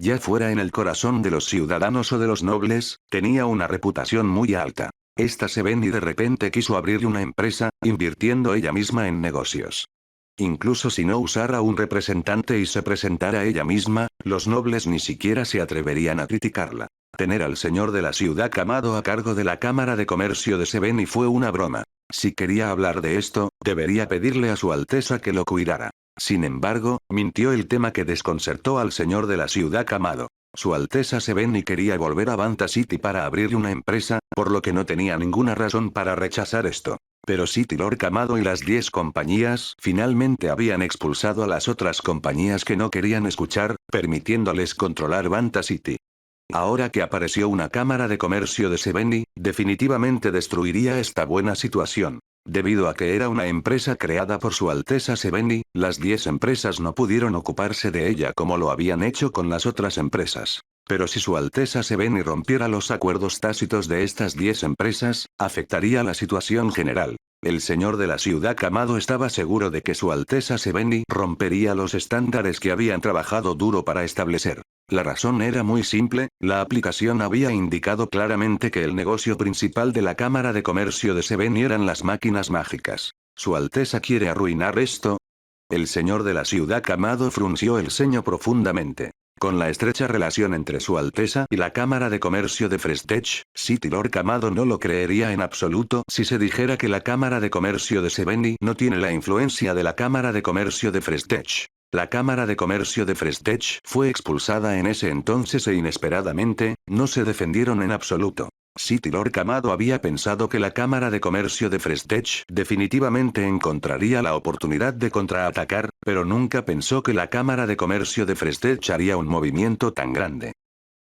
Ya fuera en el corazón de los ciudadanos o de los nobles, tenía una reputación muy alta. Esta Seveni de repente quiso abrir una empresa, invirtiendo ella misma en negocios. Incluso si no usara un representante y se presentara ella misma, los nobles ni siquiera se atreverían a criticarla. Tener al señor de la ciudad Kamado a cargo de la Cámara de Comercio de Seveni fue una broma. Si quería hablar de esto, debería pedirle a su Alteza que lo cuidara. Sin embargo, mintió el tema que desconcertó al señor de la ciudad Kamado. Su Alteza Seveni quería volver a Banta City para abrir una empresa, por lo que no tenía ninguna razón para rechazar esto. Pero City Lord Kamado y las 10 compañías finalmente habían expulsado a las otras compañías que no querían escuchar, permitiéndoles controlar Banta City. Ahora que apareció una cámara de comercio de Seveni, definitivamente destruiría esta buena situación. Debido a que era una empresa creada por su Alteza Seveni, las 10 empresas no pudieron ocuparse de ella como lo habían hecho con las otras empresas. Pero si su Alteza Seveni rompiera los acuerdos tácitos de estas 10 empresas, afectaría la situación general. El señor de la ciudad Kamado estaba seguro de que su Alteza Seveni rompería los estándares que habían trabajado duro para establecer. La razón era muy simple, la aplicación había indicado claramente que el negocio principal de la Cámara de Comercio de Seveni eran las máquinas mágicas. ¿Su Alteza quiere arruinar esto? El señor de la ciudad Kamado frunció el ceño profundamente. Con la estrecha relación entre su Alteza y la Cámara de Comercio de Frestech, City Lord Kamado no lo creería en absoluto si se dijera que la Cámara de Comercio de Seveni no tiene la influencia de la Cámara de Comercio de Frestech. La Cámara de Comercio de Frestech fue expulsada en ese entonces e inesperadamente, no se defendieron en absoluto. City Lord Kamado había pensado que la Cámara de Comercio de Frestech definitivamente encontraría la oportunidad de contraatacar, pero nunca pensó que la Cámara de Comercio de Frestech haría un movimiento tan grande.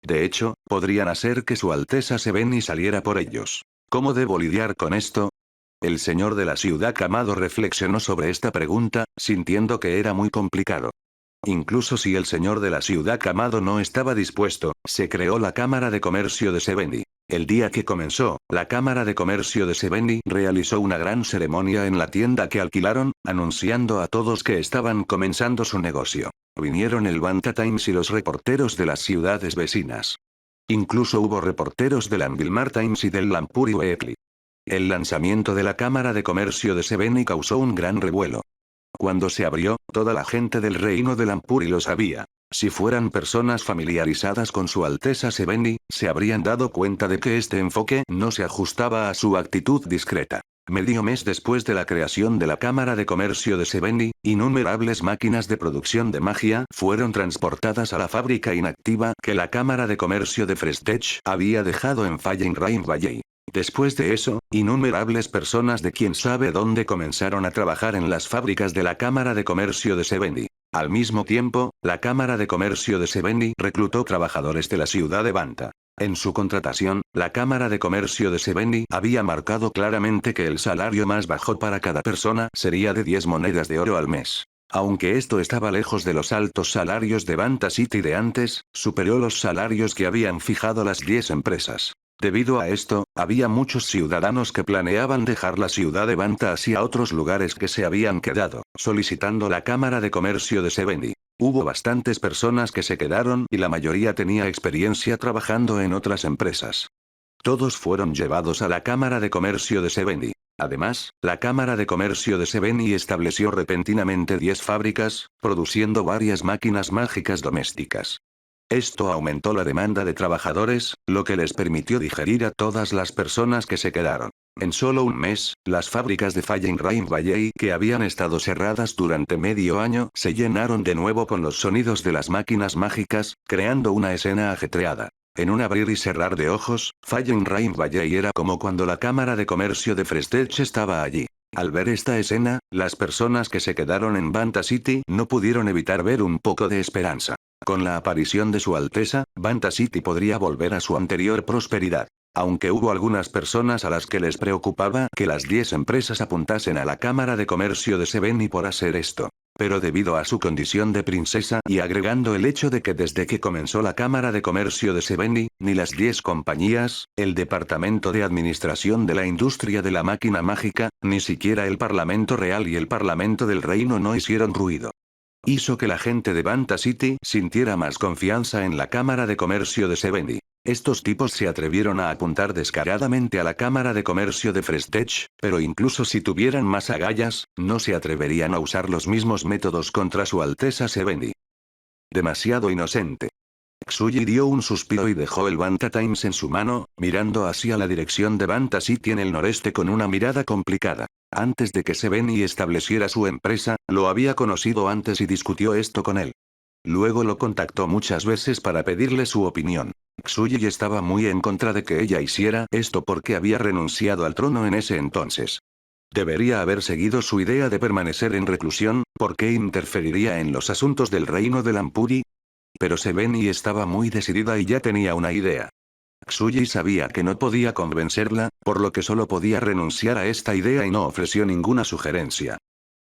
De hecho, podrían hacer que su Alteza Seveni saliera por ellos. ¿Cómo debo lidiar con esto? El señor de la ciudad Kamado reflexionó sobre esta pregunta, sintiendo que era muy complicado. Incluso si el señor de la ciudad Kamado no estaba dispuesto, se creó la Cámara de Comercio de Seveni. El día que comenzó, la Cámara de Comercio de Seveni realizó una gran ceremonia en la tienda que alquilaron, anunciando a todos que estaban comenzando su negocio. Vinieron el Banta Times y los reporteros de las ciudades vecinas. Incluso hubo reporteros del Anvilmar Times y del Lampuri Weekly. El lanzamiento de la Cámara de Comercio de Seveni causó un gran revuelo. Cuando se abrió, toda la gente del reino de Lampuri lo sabía. Si fueran personas familiarizadas con su Alteza Seveni, se habrían dado cuenta de que este enfoque no se ajustaba a su actitud discreta. Medio mes después de la creación de la Cámara de Comercio de Seveni, innumerables máquinas de producción de magia fueron transportadas a la fábrica inactiva que la Cámara de Comercio de Frestech había dejado en Fallen Rain Valley. Después de eso, innumerables personas de quién sabe dónde comenzaron a trabajar en las fábricas de la Cámara de Comercio de Seveni. Al mismo tiempo, la Cámara de Comercio de Seveni reclutó trabajadores de la ciudad de Banta. En su contratación, la Cámara de Comercio de Seveni había marcado claramente que el salario más bajo para cada persona sería de 10 monedas de oro al mes. Aunque esto estaba lejos de los altos salarios de Banta City de antes, superó los salarios que habían fijado las 10 empresas. Debido a esto, había muchos ciudadanos que planeaban dejar la ciudad de Banta hacia otros lugares que se habían quedado, solicitando la Cámara de Comercio de Seveni. Hubo bastantes personas que se quedaron y la mayoría tenía experiencia trabajando en otras empresas. Todos fueron llevados a la Cámara de Comercio de Seveni. Además, la Cámara de Comercio de Seveni estableció repentinamente 10 fábricas, produciendo varias máquinas mágicas domésticas. Esto aumentó la demanda de trabajadores, lo que les permitió digerir a todas las personas que se quedaron. En solo un mes, las fábricas de Fallen Rain Valley que habían estado cerradas durante medio año se llenaron de nuevo con los sonidos de las máquinas mágicas, creando una escena ajetreada. En un abrir y cerrar de ojos, Fallen Rain Valley era como cuando la Cámara de Comercio de Frestech estaba allí. Al ver esta escena, las personas que se quedaron en Banta City no pudieron evitar ver un poco de esperanza. Con la aparición de su Alteza, Banta City podría volver a su anterior prosperidad. Aunque hubo algunas personas a las que les preocupaba que las 10 empresas apuntasen a la Cámara de Comercio de Seveni por hacer esto. Pero debido a su condición de princesa y agregando el hecho de que desde que comenzó la Cámara de Comercio de Seveni, ni las 10 compañías, el Departamento de Administración de la Industria de la Máquina Mágica, ni siquiera el Parlamento Real y el Parlamento del Reino no hicieron ruido. Hizo que la gente de Banta City sintiera más confianza en la Cámara de Comercio de Seveni. Estos tipos se atrevieron a apuntar descaradamente a la Cámara de Comercio de Frestech, pero incluso si tuvieran más agallas, no se atreverían a usar los mismos métodos contra su Alteza Sevendi. Demasiado inocente. Tsuji dio un suspiro y dejó el Banta Times en su mano, mirando hacia la dirección de Banta City en el noreste con una mirada complicada. Antes de que Sevendi estableciera su empresa, lo había conocido antes y discutió esto con él. Luego lo contactó muchas veces para pedirle su opinión. Tsuji estaba muy en contra de que ella hiciera esto porque había renunciado al trono en ese entonces. Debería haber seguido su idea de permanecer en reclusión, porque interferiría en los asuntos del reino de Lampuri. Pero Sevendi estaba muy decidida y ya tenía una idea. Tsuji sabía que no podía convencerla, por lo que solo podía renunciar a esta idea y no ofreció ninguna sugerencia.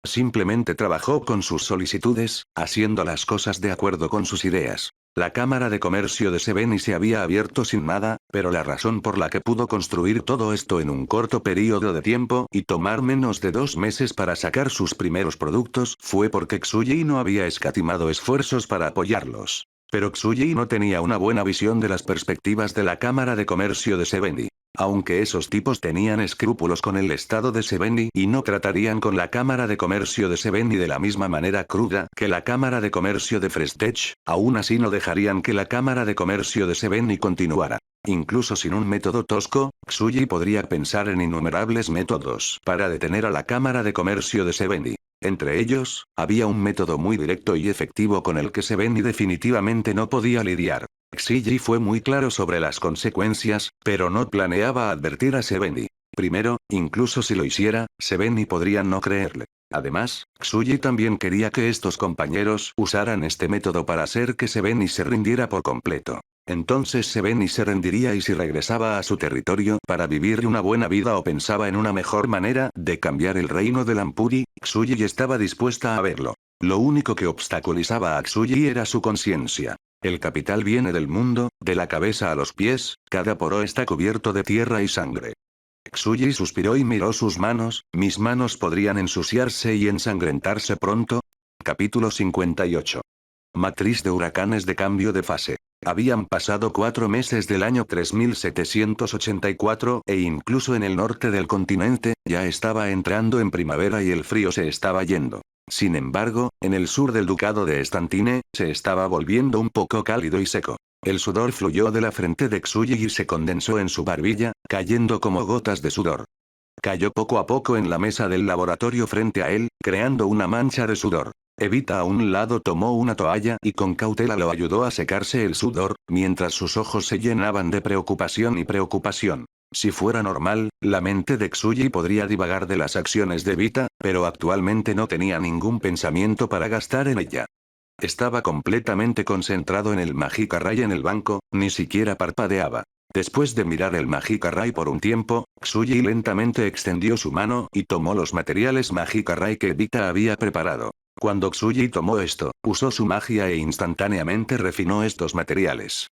Simplemente trabajó con sus solicitudes, haciendo las cosas de acuerdo con sus ideas. La Cámara de Comercio de Sevendi se había abierto sin nada, pero la razón por la que pudo construir todo esto en un corto periodo de tiempo y tomar menos de 2 meses para sacar sus primeros productos fue porque Tsuji no había escatimado esfuerzos para apoyarlos. Pero Tsuji no tenía una buena visión de las perspectivas de la Cámara de Comercio de Sevendi. Aunque esos tipos tenían escrúpulos con el estado de Sevendi y no tratarían con la Cámara de Comercio de Sevendi de la misma manera cruda que la Cámara de Comercio de Frestech, aún así no dejarían que la Cámara de Comercio de Sevendi continuara. Incluso sin un método tosco, Tsuji podría pensar en innumerables métodos para detener a la Cámara de Comercio de Sevendi. Entre ellos, había un método muy directo y efectivo con el que Sevendi definitivamente no podía lidiar. Tsuji fue muy claro sobre las consecuencias, pero no planeaba advertir a Sevendi. Primero, incluso si lo hiciera, Sevendi podría no creerle. Además, Tsuji también quería que estos compañeros usaran este método para hacer que Sevendi se rindiera por completo. Entonces Sevendi se rendiría y si regresaba a su territorio para vivir una buena vida o pensaba en una mejor manera de cambiar el reino de Lampuri, Tsuji estaba dispuesta a verlo. Lo único que obstaculizaba a Tsuji era su conciencia. El capital viene del mundo, de la cabeza a los pies, cada poro está cubierto de tierra y sangre. Tsuji suspiró y miró sus manos, mis manos podrían ensuciarse y ensangrentarse pronto. Capítulo 58. Matriz de huracanes de cambio de fase. Habían pasado 4 meses del año 3784 e incluso en el norte del continente, ya estaba entrando en primavera y el frío se estaba yendo. Sin embargo, en el sur del ducado de Estantine, se estaba volviendo un poco cálido y seco. El sudor fluyó de la frente de Tsuji y se condensó en su barbilla, cayendo como gotas de sudor. Cayó poco a poco en la mesa del laboratorio frente a él, creando una mancha de sudor. Evita a un lado tomó una toalla y con cautela lo ayudó a secarse el sudor, mientras sus ojos se llenaban de preocupación y preocupación. Si fuera normal, la mente de Tsuji podría divagar de las acciones de Evita, pero actualmente no tenía ningún pensamiento para gastar en ella. Estaba completamente concentrado en el Magica Ray en el banco, ni siquiera parpadeaba. Después de mirar el Magica Ray por un tiempo, Tsuji lentamente extendió su mano y tomó los materiales Magica Ray que Evita había preparado. Cuando Tsuji tomó esto, usó su magia e instantáneamente refinó estos materiales.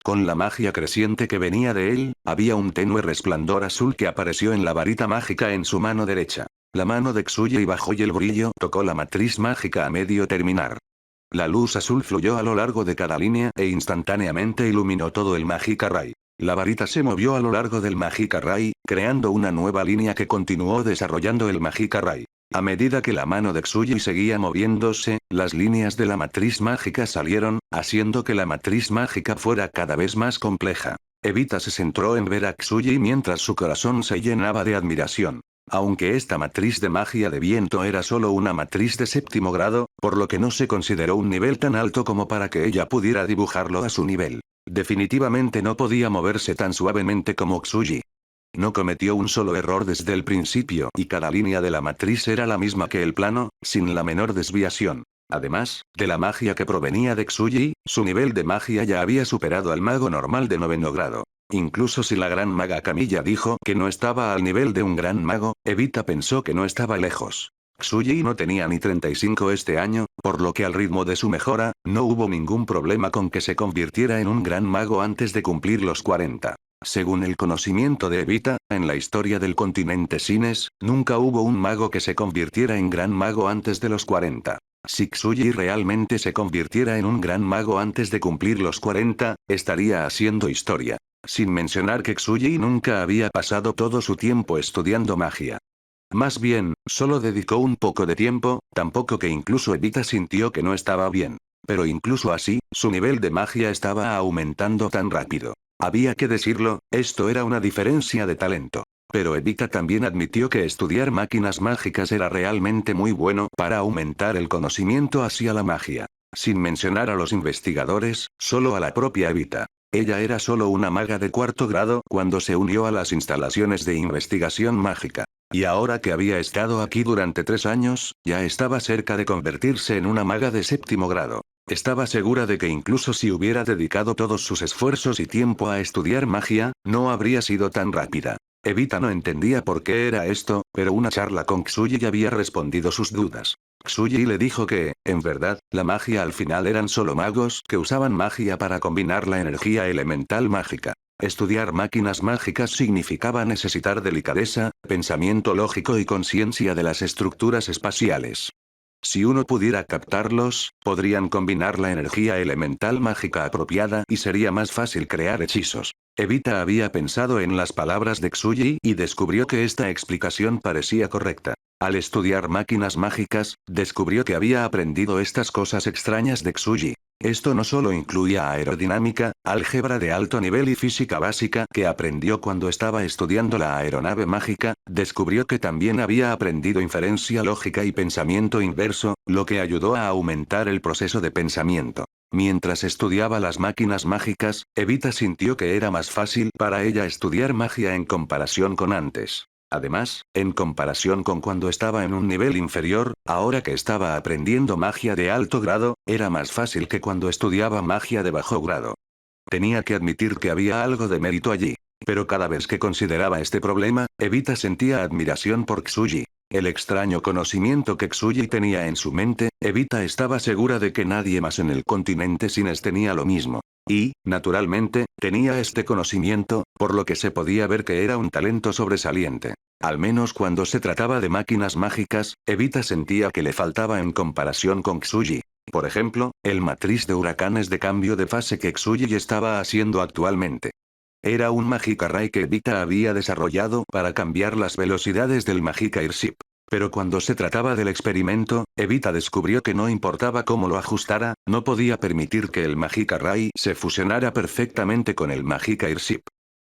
Con la magia creciente que venía de él, había un tenue resplandor azul que apareció en la varita mágica en su mano derecha. La mano de Tsuji bajó y el brillo tocó la matriz mágica a medio terminar. La luz azul fluyó a lo largo de cada línea e instantáneamente iluminó todo el Magica Ray. La varita se movió a lo largo del Magica Ray, creando una nueva línea que continuó desarrollando el Magica Ray. A medida que la mano de Tsuji seguía moviéndose, las líneas de la matriz mágica salieron, haciendo que la matriz mágica fuera cada vez más compleja. Evita se centró en ver a Tsuji mientras su corazón se llenaba de admiración. Aunque esta matriz de magia de viento era solo una matriz de 7º grado, por lo que no se consideró un nivel tan alto como para que ella pudiera dibujarlo a su nivel. Definitivamente no podía moverse tan suavemente como Tsuji. No cometió un solo error desde el principio y cada línea de la matriz era la misma que el plano, sin la menor desviación. Además, de la magia que provenía de Tsuji, su nivel de magia ya había superado al mago normal de 9º grado. Incluso si la gran maga Camilla dijo que no estaba al nivel de un gran mago, Evita pensó que no estaba lejos. Tsuji no tenía ni 35 este año, por lo que al ritmo de su mejora, no hubo ningún problema con que se convirtiera en un gran mago antes de cumplir los 40. Según el conocimiento de Evita, en la historia del continente Sines, nunca hubo un mago que se convirtiera en gran mago antes de los 40. Si Tsuji realmente se convirtiera en un gran mago antes de cumplir los 40, estaría haciendo historia. Sin mencionar que Tsuji nunca había pasado todo su tiempo estudiando magia. Más bien, solo dedicó un poco de tiempo, tampoco que incluso Evita sintió que no estaba bien. Pero incluso así, su nivel de magia estaba aumentando tan rápido. Había que decirlo, esto era una diferencia de talento. Pero Evita también admitió que estudiar máquinas mágicas era realmente muy bueno para aumentar el conocimiento hacia la magia. Sin mencionar a los investigadores, solo a la propia Evita. Ella era solo una maga de cuarto grado cuando se unió a las instalaciones de investigación mágica. Y ahora que había estado aquí durante 3 años, ya estaba cerca de convertirse en una maga de séptimo grado. Estaba segura de que incluso si hubiera dedicado todos sus esfuerzos y tiempo a estudiar magia, no habría sido tan rápida. Evita no entendía por qué era esto, pero una charla con Tsuji había respondido sus dudas. Tsuji le dijo que, en verdad, la magia al final eran solo magos que usaban magia para combinar la energía elemental mágica. Estudiar máquinas mágicas significaba necesitar delicadeza, pensamiento lógico y conciencia de las estructuras espaciales. Si uno pudiera captarlos, podrían combinar la energía elemental mágica apropiada y sería más fácil crear hechizos. Evita había pensado en las palabras de Tsuji y descubrió que esta explicación parecía correcta. Al estudiar máquinas mágicas, descubrió que había aprendido estas cosas extrañas de Tsuji. Esto no solo incluía aerodinámica, álgebra de alto nivel y física básica que aprendió cuando estaba estudiando la aeronave mágica, descubrió que también había aprendido inferencia lógica y pensamiento inverso, lo que ayudó a aumentar el proceso de pensamiento. Mientras estudiaba las máquinas mágicas, Evita sintió que era más fácil para ella estudiar magia en comparación con antes. Además, en comparación con cuando estaba en un nivel inferior, ahora que estaba aprendiendo magia de alto grado, era más fácil que cuando estudiaba magia de bajo grado. Tenía que admitir que había algo de mérito allí. Pero cada vez que consideraba este problema, Evita sentía admiración por Tsuji. El extraño conocimiento que Tsuji tenía en su mente, Evita estaba segura de que nadie más en el continente Sines tenía lo mismo. Y, naturalmente, tenía este conocimiento, por lo que se podía ver que era un talento sobresaliente. Al menos cuando se trataba de máquinas mágicas, Evita sentía que le faltaba en comparación con Tsuji. Por ejemplo, el matriz de huracanes de cambio de fase que Tsuji estaba haciendo actualmente. Era un Magic Array que Evita había desarrollado para cambiar las velocidades del Magic Airship. Pero cuando se trataba del experimento, Evita descubrió que no importaba cómo lo ajustara, no podía permitir que el Magic Array se fusionara perfectamente con el Magic Airship.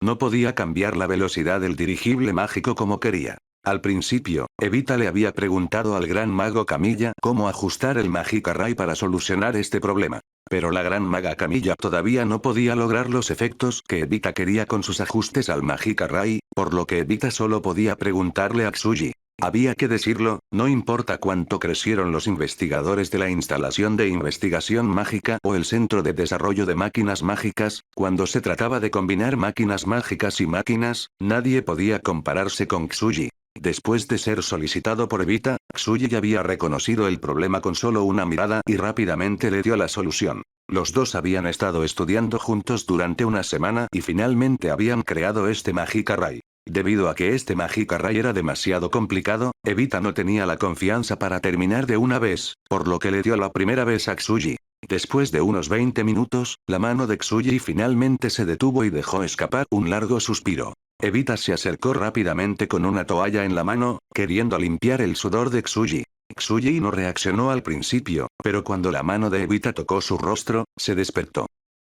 No podía cambiar la velocidad del dirigible mágico como quería. Al principio, Evita le había preguntado al gran mago Camilla cómo ajustar el Magic Array para solucionar este problema. Pero la gran maga Camilla todavía no podía lograr los efectos que Evita quería con sus ajustes al Magic Array, por lo que Evita solo podía preguntarle a Tsuji. Había que decirlo, no importa cuánto crecieron los investigadores de la instalación de investigación mágica o el centro de desarrollo de máquinas mágicas, cuando se trataba de combinar máquinas mágicas y máquinas, nadie podía compararse con Tsuji. Después de ser solicitado por Evita, Tsuji ya había reconocido el problema con solo una mirada y rápidamente le dio la solución. Los dos habían estado estudiando juntos durante una semana y finalmente habían creado este Magic Array. Debido a que este Magic Array era demasiado complicado, Evita no tenía la confianza para terminar de una vez, por lo que le dio la primera vez a Tsuji. Después de unos 20 minutos, la mano de Tsuji finalmente se detuvo y dejó escapar un largo suspiro. Evita se acercó rápidamente con una toalla en la mano, queriendo limpiar el sudor de Tsuji. Tsuji no reaccionó al principio, pero cuando la mano de Evita tocó su rostro, se despertó.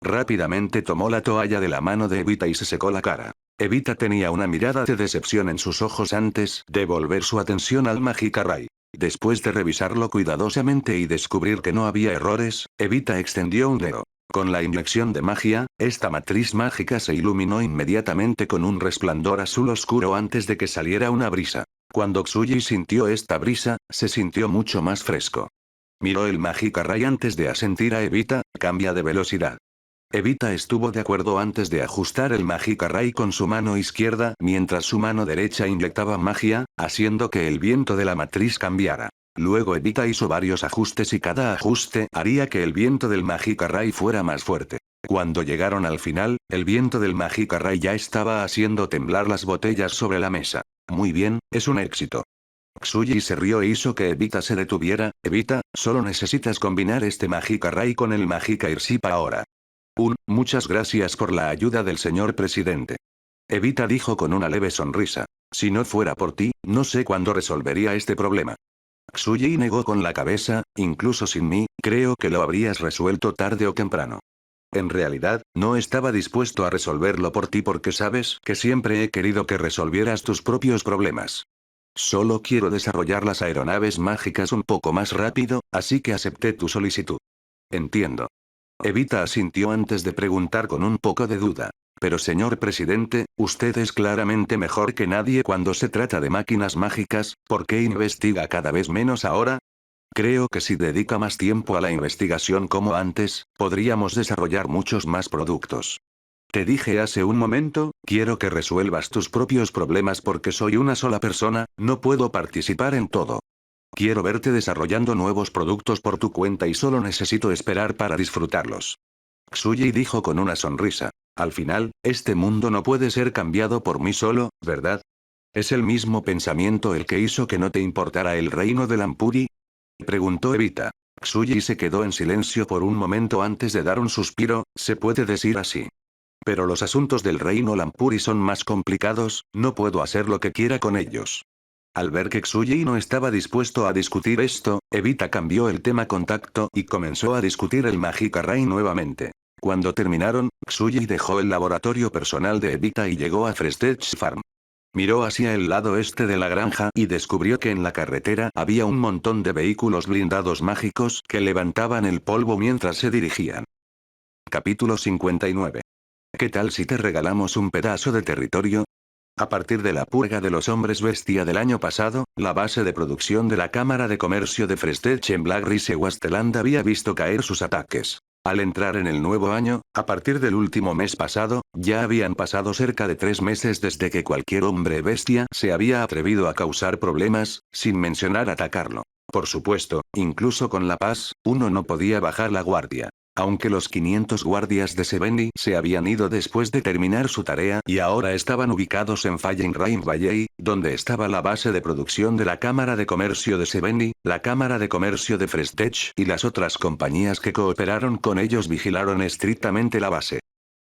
Rápidamente tomó la toalla de la mano de Evita y se secó la cara. Evita tenía una mirada de decepción en sus ojos antes de volver su atención al Magic Array. Después de revisarlo cuidadosamente y descubrir que no había errores, Evita extendió un dedo. Con la inyección de magia, esta matriz mágica se iluminó inmediatamente con un resplandor azul oscuro antes de que saliera una brisa. Cuando Tsuji sintió esta brisa, se sintió mucho más fresco. Miró el Magic Array antes de asentir a Evita, cambia de velocidad. Evita estuvo de acuerdo antes de ajustar el Magic Array con su mano izquierda mientras su mano derecha inyectaba magia, haciendo que el viento de la matriz cambiara. Luego Evita hizo varios ajustes y cada ajuste haría que el viento del Magic Array fuera más fuerte. Cuando llegaron al final, el viento del Magic Array ya estaba haciendo temblar las botellas sobre la mesa. Muy bien, es un éxito. Tsuji se rió e hizo que Evita se detuviera. Evita, solo necesitas combinar este Magic Array con el Magic Airship ahora. Muchas gracias por la ayuda del señor presidente. Evita dijo con una leve sonrisa. Si no fuera por ti, no sé cuándo resolvería este problema. Tsuji negó con la cabeza, incluso sin mí, creo que lo habrías resuelto tarde o temprano. En realidad, no estaba dispuesto a resolverlo por ti porque sabes que siempre he querido que resolvieras tus propios problemas. Solo quiero desarrollar las aeronaves mágicas un poco más rápido, así que acepté tu solicitud. Entiendo. Evita asintió antes de preguntar con un poco de duda. Pero señor presidente, usted es claramente mejor que nadie cuando se trata de máquinas mágicas, ¿por qué investiga cada vez menos ahora? Creo que si dedica más tiempo a la investigación como antes, podríamos desarrollar muchos más productos. Te dije hace un momento, quiero que resuelvas tus propios problemas porque soy una sola persona, no puedo participar en todo. Quiero verte desarrollando nuevos productos por tu cuenta y solo necesito esperar para disfrutarlos. Tsuji dijo con una sonrisa. Al final, este mundo no puede ser cambiado por mí solo, ¿verdad? ¿Es el mismo pensamiento el que hizo que no te importara el reino de Lampuri? Preguntó Evita. Tsuji se quedó en silencio por un momento antes de dar un suspiro, se puede decir así. Pero los asuntos del reino Lampuri son más complicados, no puedo hacer lo que quiera con ellos. Al ver que Tsuji no estaba dispuesto a discutir esto, Evita cambió el tema con tacto y comenzó a discutir el Magic Array nuevamente. Cuando terminaron, Tsuji dejó el laboratorio personal de Evita y llegó a Prestige Farm. Miró hacia el lado este de la granja y descubrió que en la carretera había un montón de vehículos blindados mágicos que levantaban el polvo mientras se dirigían. Capítulo 59. ¿Qué tal si te regalamos un pedazo de territorio? A partir de la purga de los hombres bestia del año pasado, la base de producción de la Cámara de Comercio de Prestige en Black Rise Wasteland había visto caer sus ataques. Al entrar en el nuevo año, a partir del último mes pasado, ya habían pasado cerca de 3 meses desde que cualquier hombre bestia se había atrevido a causar problemas, sin mencionar atacarlo. Por supuesto, incluso con la paz, uno no podía bajar la guardia. Aunque los 500 guardias de Sevenny se habían ido después de terminar su tarea y ahora estaban ubicados en Fallen Rain Valley, donde estaba la base de producción de la Cámara de Comercio de Sevenny, la Cámara de Comercio de Prestige y las otras compañías que cooperaron con ellos vigilaron estrictamente la base.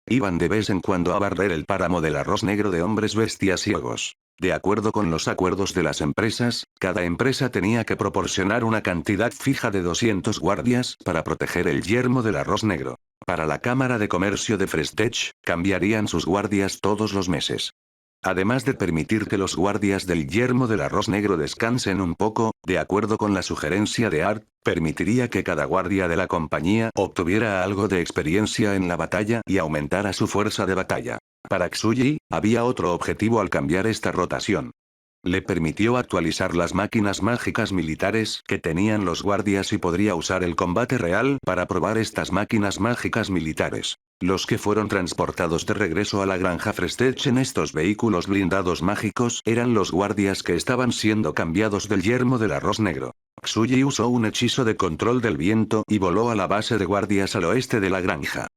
Iban de vez en cuando a barrer el páramo del arroz negro de hombres bestias ciegos. De acuerdo con los acuerdos de las empresas, cada empresa tenía que proporcionar una cantidad fija de 200 guardias para proteger el yermo del arroz negro. Para la Cámara de Comercio de Prestige, cambiarían sus guardias todos los meses. Además de permitir que los guardias del yermo del arroz negro descansen un poco, de acuerdo con la sugerencia de Art, permitiría que cada guardia de la compañía obtuviera algo de experiencia en la batalla y aumentara su fuerza de batalla. Para Tsuji, había otro objetivo al cambiar esta rotación. Le permitió actualizar las máquinas mágicas militares que tenían los guardias y podría usar el combate real para probar estas máquinas mágicas militares. Los que fueron transportados de regreso a la granja Prestige en estos vehículos blindados mágicos eran los guardias que estaban siendo cambiados del yermo del arroz negro. Tsuji usó un hechizo de control del viento y voló a la base de guardias al oeste de la granja.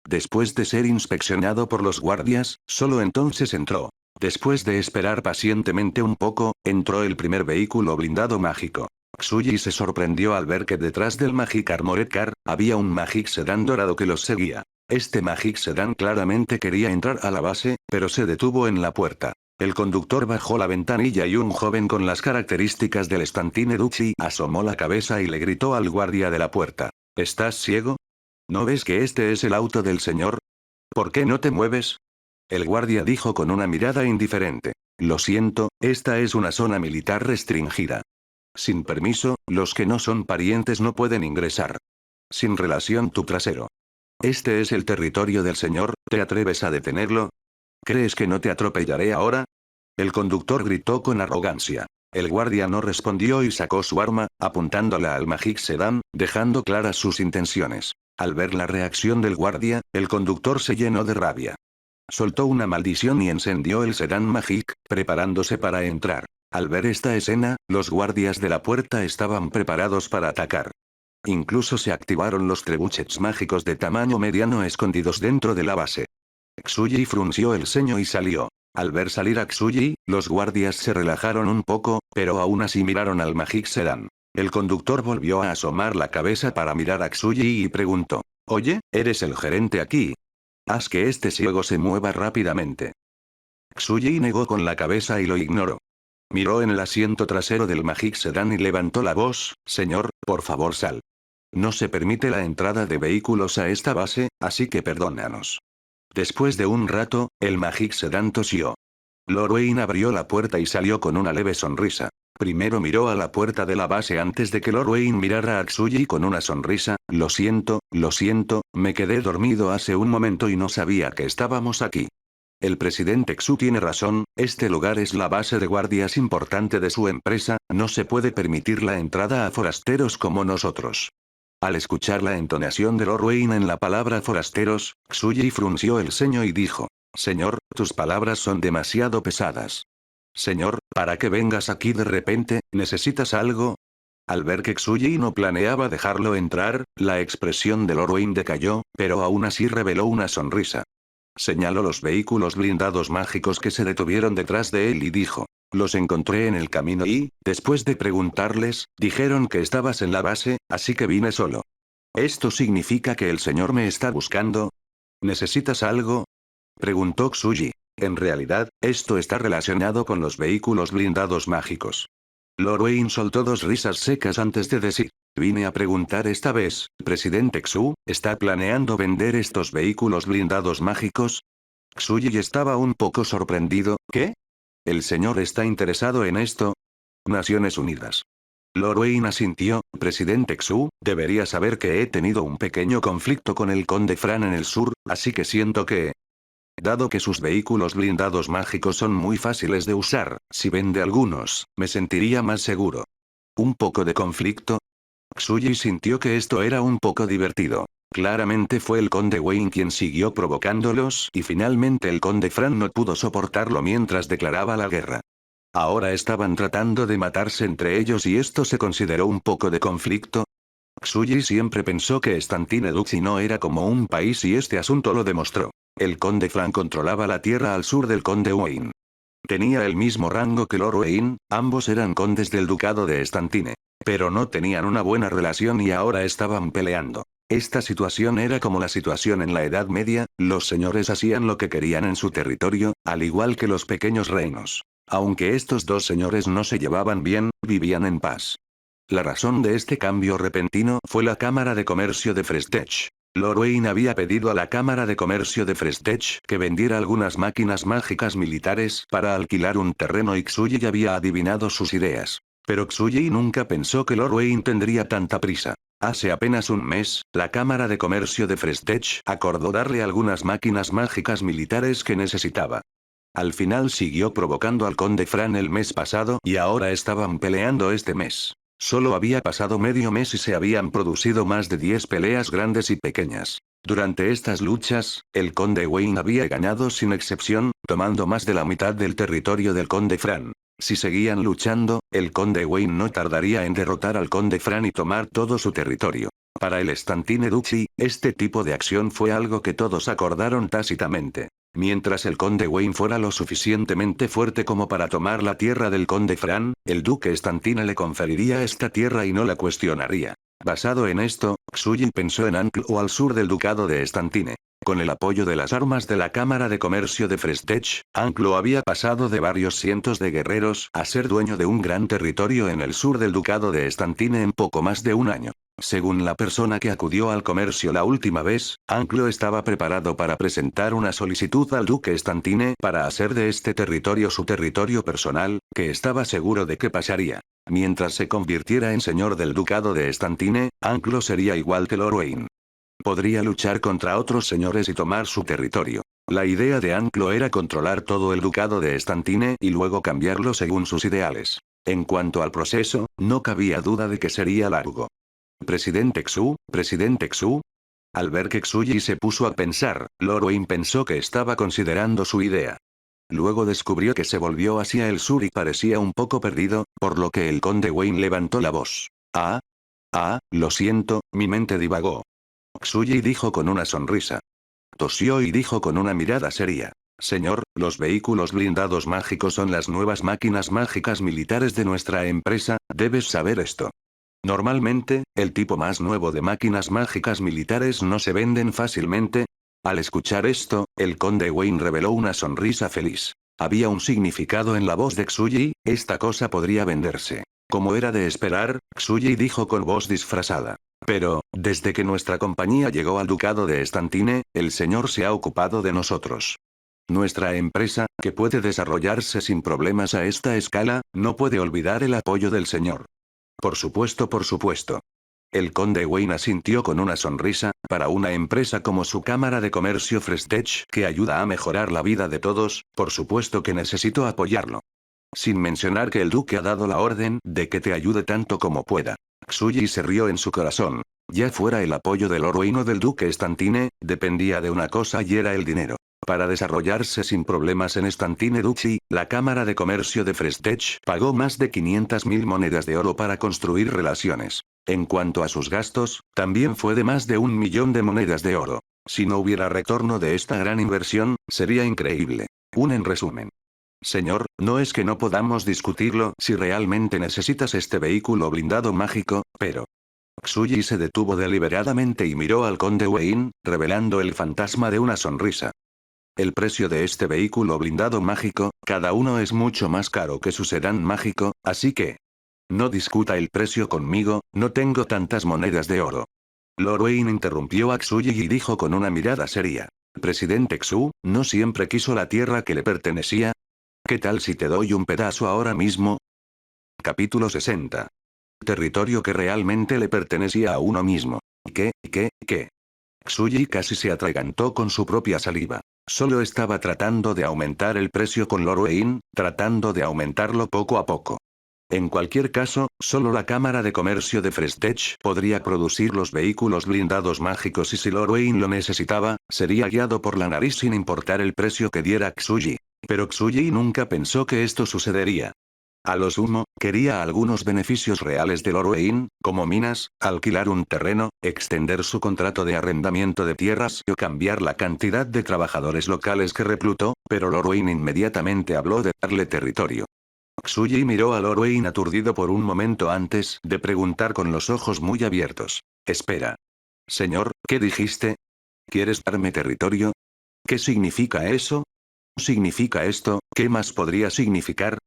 Después de ser inspeccionado por los guardias, solo entonces entró. Después de esperar pacientemente un poco, entró el primer vehículo blindado mágico. Tsuji se sorprendió al ver que detrás del Magic Armored Car, había un Magic Sedan dorado que los seguía. Este Magic Sedan claramente quería entrar a la base, pero se detuvo en la puerta. El conductor bajó la ventanilla y un joven con las características del Stantine Ducci asomó la cabeza y le gritó al guardia de la puerta. ¿Estás ciego? ¿No ves que este es el auto del señor? ¿Por qué no te mueves? El guardia dijo con una mirada indiferente. Lo siento, esta es una zona militar restringida. Sin permiso, los que no son parientes no pueden ingresar. Sin relación tu trasero. Este es el territorio del señor, ¿te atreves a detenerlo? ¿Crees que no te atropellaré ahora? El conductor gritó con arrogancia. El guardia no respondió y sacó su arma, apuntándola al Magic Sedan, dejando claras sus intenciones. Al ver la reacción del guardia, el conductor se llenó de rabia. Soltó una maldición y encendió el sedán Magic, preparándose para entrar. Al ver esta escena, los guardias de la puerta estaban preparados para atacar. Incluso se activaron los trebuchets mágicos de tamaño mediano escondidos dentro de la base. Tsuji frunció el ceño y salió. Al ver salir a Tsuji, los guardias se relajaron un poco, pero aún así miraron al Magic Sedan. El conductor volvió a asomar la cabeza para mirar a Tsuji y preguntó. Oye, ¿eres el gerente aquí? Haz que este ciego se mueva rápidamente. Tsuji negó con la cabeza y lo ignoró. Miró en el asiento trasero del Magic Sedan y levantó la voz, señor, por favor sal. No se permite la entrada de vehículos a esta base, así que perdónanos. Después de un rato, el Magic Sedan tosió. Lord Wayne abrió la puerta y salió con una leve sonrisa. Primero miró a la puerta de la base antes de que Lord Wayne mirara a Tsuji con una sonrisa. Lo siento, me quedé dormido hace un momento y no sabía que estábamos aquí. El presidente Xu tiene razón, este lugar es la base de guardias importante de su empresa, no se puede permitir la entrada a forasteros como nosotros. Al escuchar la entonación de Lord Wayne en la palabra forasteros, Tsuji frunció el ceño y dijo. Señor, tus palabras son demasiado pesadas. Señor, ¿para qué vengas aquí de repente? ¿Necesitas algo? Al ver que Tsuji no planeaba dejarlo entrar, la expresión de Lord Wayne decayó, pero aún así reveló una sonrisa. Señaló los vehículos blindados mágicos que se detuvieron detrás de él y dijo. Los encontré en el camino y, después de preguntarles, dijeron que estabas en la base, así que vine solo. ¿Esto significa que el señor me está buscando? ¿Necesitas algo? Preguntó Tsuji. En realidad, esto está relacionado con los vehículos blindados mágicos. Lord Wayne soltó dos risas secas antes de decir. Vine a preguntar esta vez, presidente Xu, ¿está planeando vender estos vehículos blindados mágicos? Tsuji estaba un poco sorprendido. ¿Qué? ¿El señor está interesado en esto? Naciones Unidas. Lord Wayne asintió, presidente Xu, debería saber que he tenido un pequeño conflicto con el conde Fran en el sur, así que siento que... Dado que sus vehículos blindados mágicos son muy fáciles de usar, si vende algunos, me sentiría más seguro. ¿Un poco de conflicto? Tsuji sintió que esto era un poco divertido. Claramente fue el conde Wayne quien siguió provocándolos y finalmente el conde Fran no pudo soportarlo mientras declaraba la guerra. Ahora estaban tratando de matarse entre ellos y esto se consideró un poco de conflicto. Tsuji siempre pensó que Stantine-Duxi no era como un país y este asunto lo demostró. El conde Fran controlaba la tierra al sur del conde Wayne. Tenía el mismo rango que Lord Wayne, ambos eran condes del ducado de Stantine. Pero no tenían una buena relación y ahora estaban peleando. Esta situación era como la situación en la Edad Media, los señores hacían lo que querían en su territorio, al igual que los pequeños reinos. Aunque estos dos señores no se llevaban bien, vivían en paz. La razón de este cambio repentino fue la Cámara de Comercio de Frestech. Lord Wayne había pedido a la Cámara de Comercio de Frestech que vendiera algunas máquinas mágicas militares para alquilar un terreno y Tsuji había adivinado sus ideas. Pero Tsuji nunca pensó que Lord Wayne tendría tanta prisa. Hace apenas un mes, la Cámara de Comercio de Frestech acordó darle algunas máquinas mágicas militares que necesitaba. Al final siguió provocando al conde Fran el mes pasado y ahora estaban peleando este mes. Solo había pasado medio mes y se habían producido más de 10 peleas grandes y pequeñas. Durante estas luchas, el conde Wayne había ganado sin excepción, tomando más de la mitad del territorio del conde Fran. Si seguían luchando, el conde Wayne no tardaría en derrotar al conde Fran y tomar todo su territorio. Para el Stantine-Duxi, este tipo de acción fue algo que todos acordaron tácitamente. Mientras el conde Wayne fuera lo suficientemente fuerte como para tomar la tierra del conde Fran, el duque Stantine le conferiría esta tierra y no la cuestionaría. Basado en esto, Tsuji pensó en Anklo al sur del ducado de Stantine. Con el apoyo de las armas de la Cámara de Comercio de Frestech, Anklo había pasado de varios cientos de guerreros a ser dueño de un gran territorio en el sur del ducado de Stantine en poco más de un año. Según la persona que acudió al comercio la última vez, Anklo estaba preparado para presentar una solicitud al duque Stantine para hacer de este territorio su territorio personal, que estaba seguro de que pasaría. Mientras se convirtiera en señor del ducado de Stantine, Anklo sería igual que Lord Wayne. Podría luchar contra otros señores y tomar su territorio. La idea de Anklo era controlar todo el ducado de Stantine y luego cambiarlo según sus ideales. En cuanto al proceso, no cabía duda de que sería largo. Presidente Xu. Al ver que Tsuji se puso a pensar, Lord Wayne pensó que estaba considerando su idea. Luego descubrió que se volvió hacia el sur y parecía un poco perdido, por lo que el conde Wayne levantó la voz. Lo siento, mi mente divagó. Tsuji dijo con una sonrisa. Tosió y dijo con una mirada seria. Señor, los vehículos blindados mágicos son las nuevas máquinas mágicas militares de nuestra empresa, debes saber esto. Normalmente, el tipo más nuevo de máquinas mágicas militares no se venden fácilmente. Al escuchar esto, el conde Wayne reveló una sonrisa feliz. Había un significado en la voz de Xuyi, esta cosa podría venderse. Como era de esperar, Xuyi dijo con voz disfrazada. Pero, desde que nuestra compañía llegó al ducado de Estantine, el señor se ha ocupado de nosotros. Nuestra empresa, que puede desarrollarse sin problemas a esta escala, no puede olvidar el apoyo del señor. Por supuesto, por supuesto. El conde Wayne asintió con una sonrisa, para una empresa como su Cámara de Comercio Frestech, que ayuda a mejorar la vida de todos, por supuesto que necesito apoyarlo. Sin mencionar que el duque ha dado la orden de que te ayude tanto como pueda. Xuyi se rió en su corazón. Ya fuera el apoyo del Wayne o del duque Estantine, dependía de una cosa y era el dinero. Para desarrollarse sin problemas en Estantine Duchy, la Cámara de Comercio de Frestech pagó más de 500.000 monedas de oro para construir relaciones. En cuanto a sus gastos, también fue de más de 1 millón de monedas de oro. Si no hubiera retorno de esta gran inversión, sería increíble. En resumen. Señor, no es que no podamos discutirlo si realmente necesitas este vehículo blindado mágico, pero... Xuyi se detuvo deliberadamente y miró al conde Wayne, revelando el fantasma de una sonrisa. El precio de este vehículo blindado mágico, cada uno es mucho más caro que su sedán mágico, así que... No discuta el precio conmigo, no tengo tantas monedas de oro. Lord Wayne interrumpió a Xuyi y dijo con una mirada seria. Presidente Xu, ¿no siempre quiso la tierra que le pertenecía? ¿Qué tal si te doy un pedazo ahora mismo? Capítulo 60. Territorio que realmente le pertenecía a uno mismo. ¿Qué? Xuyi casi se atragantó con su propia saliva. Solo estaba tratando de aumentar el precio con Lord Wayne, tratando de aumentarlo poco a poco. En cualquier caso, solo la Cámara de Comercio de Frestech podría producir los vehículos blindados mágicos y si Lord Wayne lo necesitaba, sería guiado por la nariz sin importar el precio que diera Xuyi. Pero Xuyi nunca pensó que esto sucedería. A lo sumo, quería algunos beneficios reales de Lord Wayne, como minas, alquilar un terreno, extender su contrato de arrendamiento de tierras o cambiar la cantidad de trabajadores locales que reclutó, pero Lord Wayne inmediatamente habló de darle territorio. Xuyi miró a Lord Wayne aturdido por un momento antes de preguntar con los ojos muy abiertos. Espera. Señor, ¿qué dijiste? ¿Quieres darme territorio? ¿Qué significa eso? ¿Significa esto? ¿Qué más podría significar?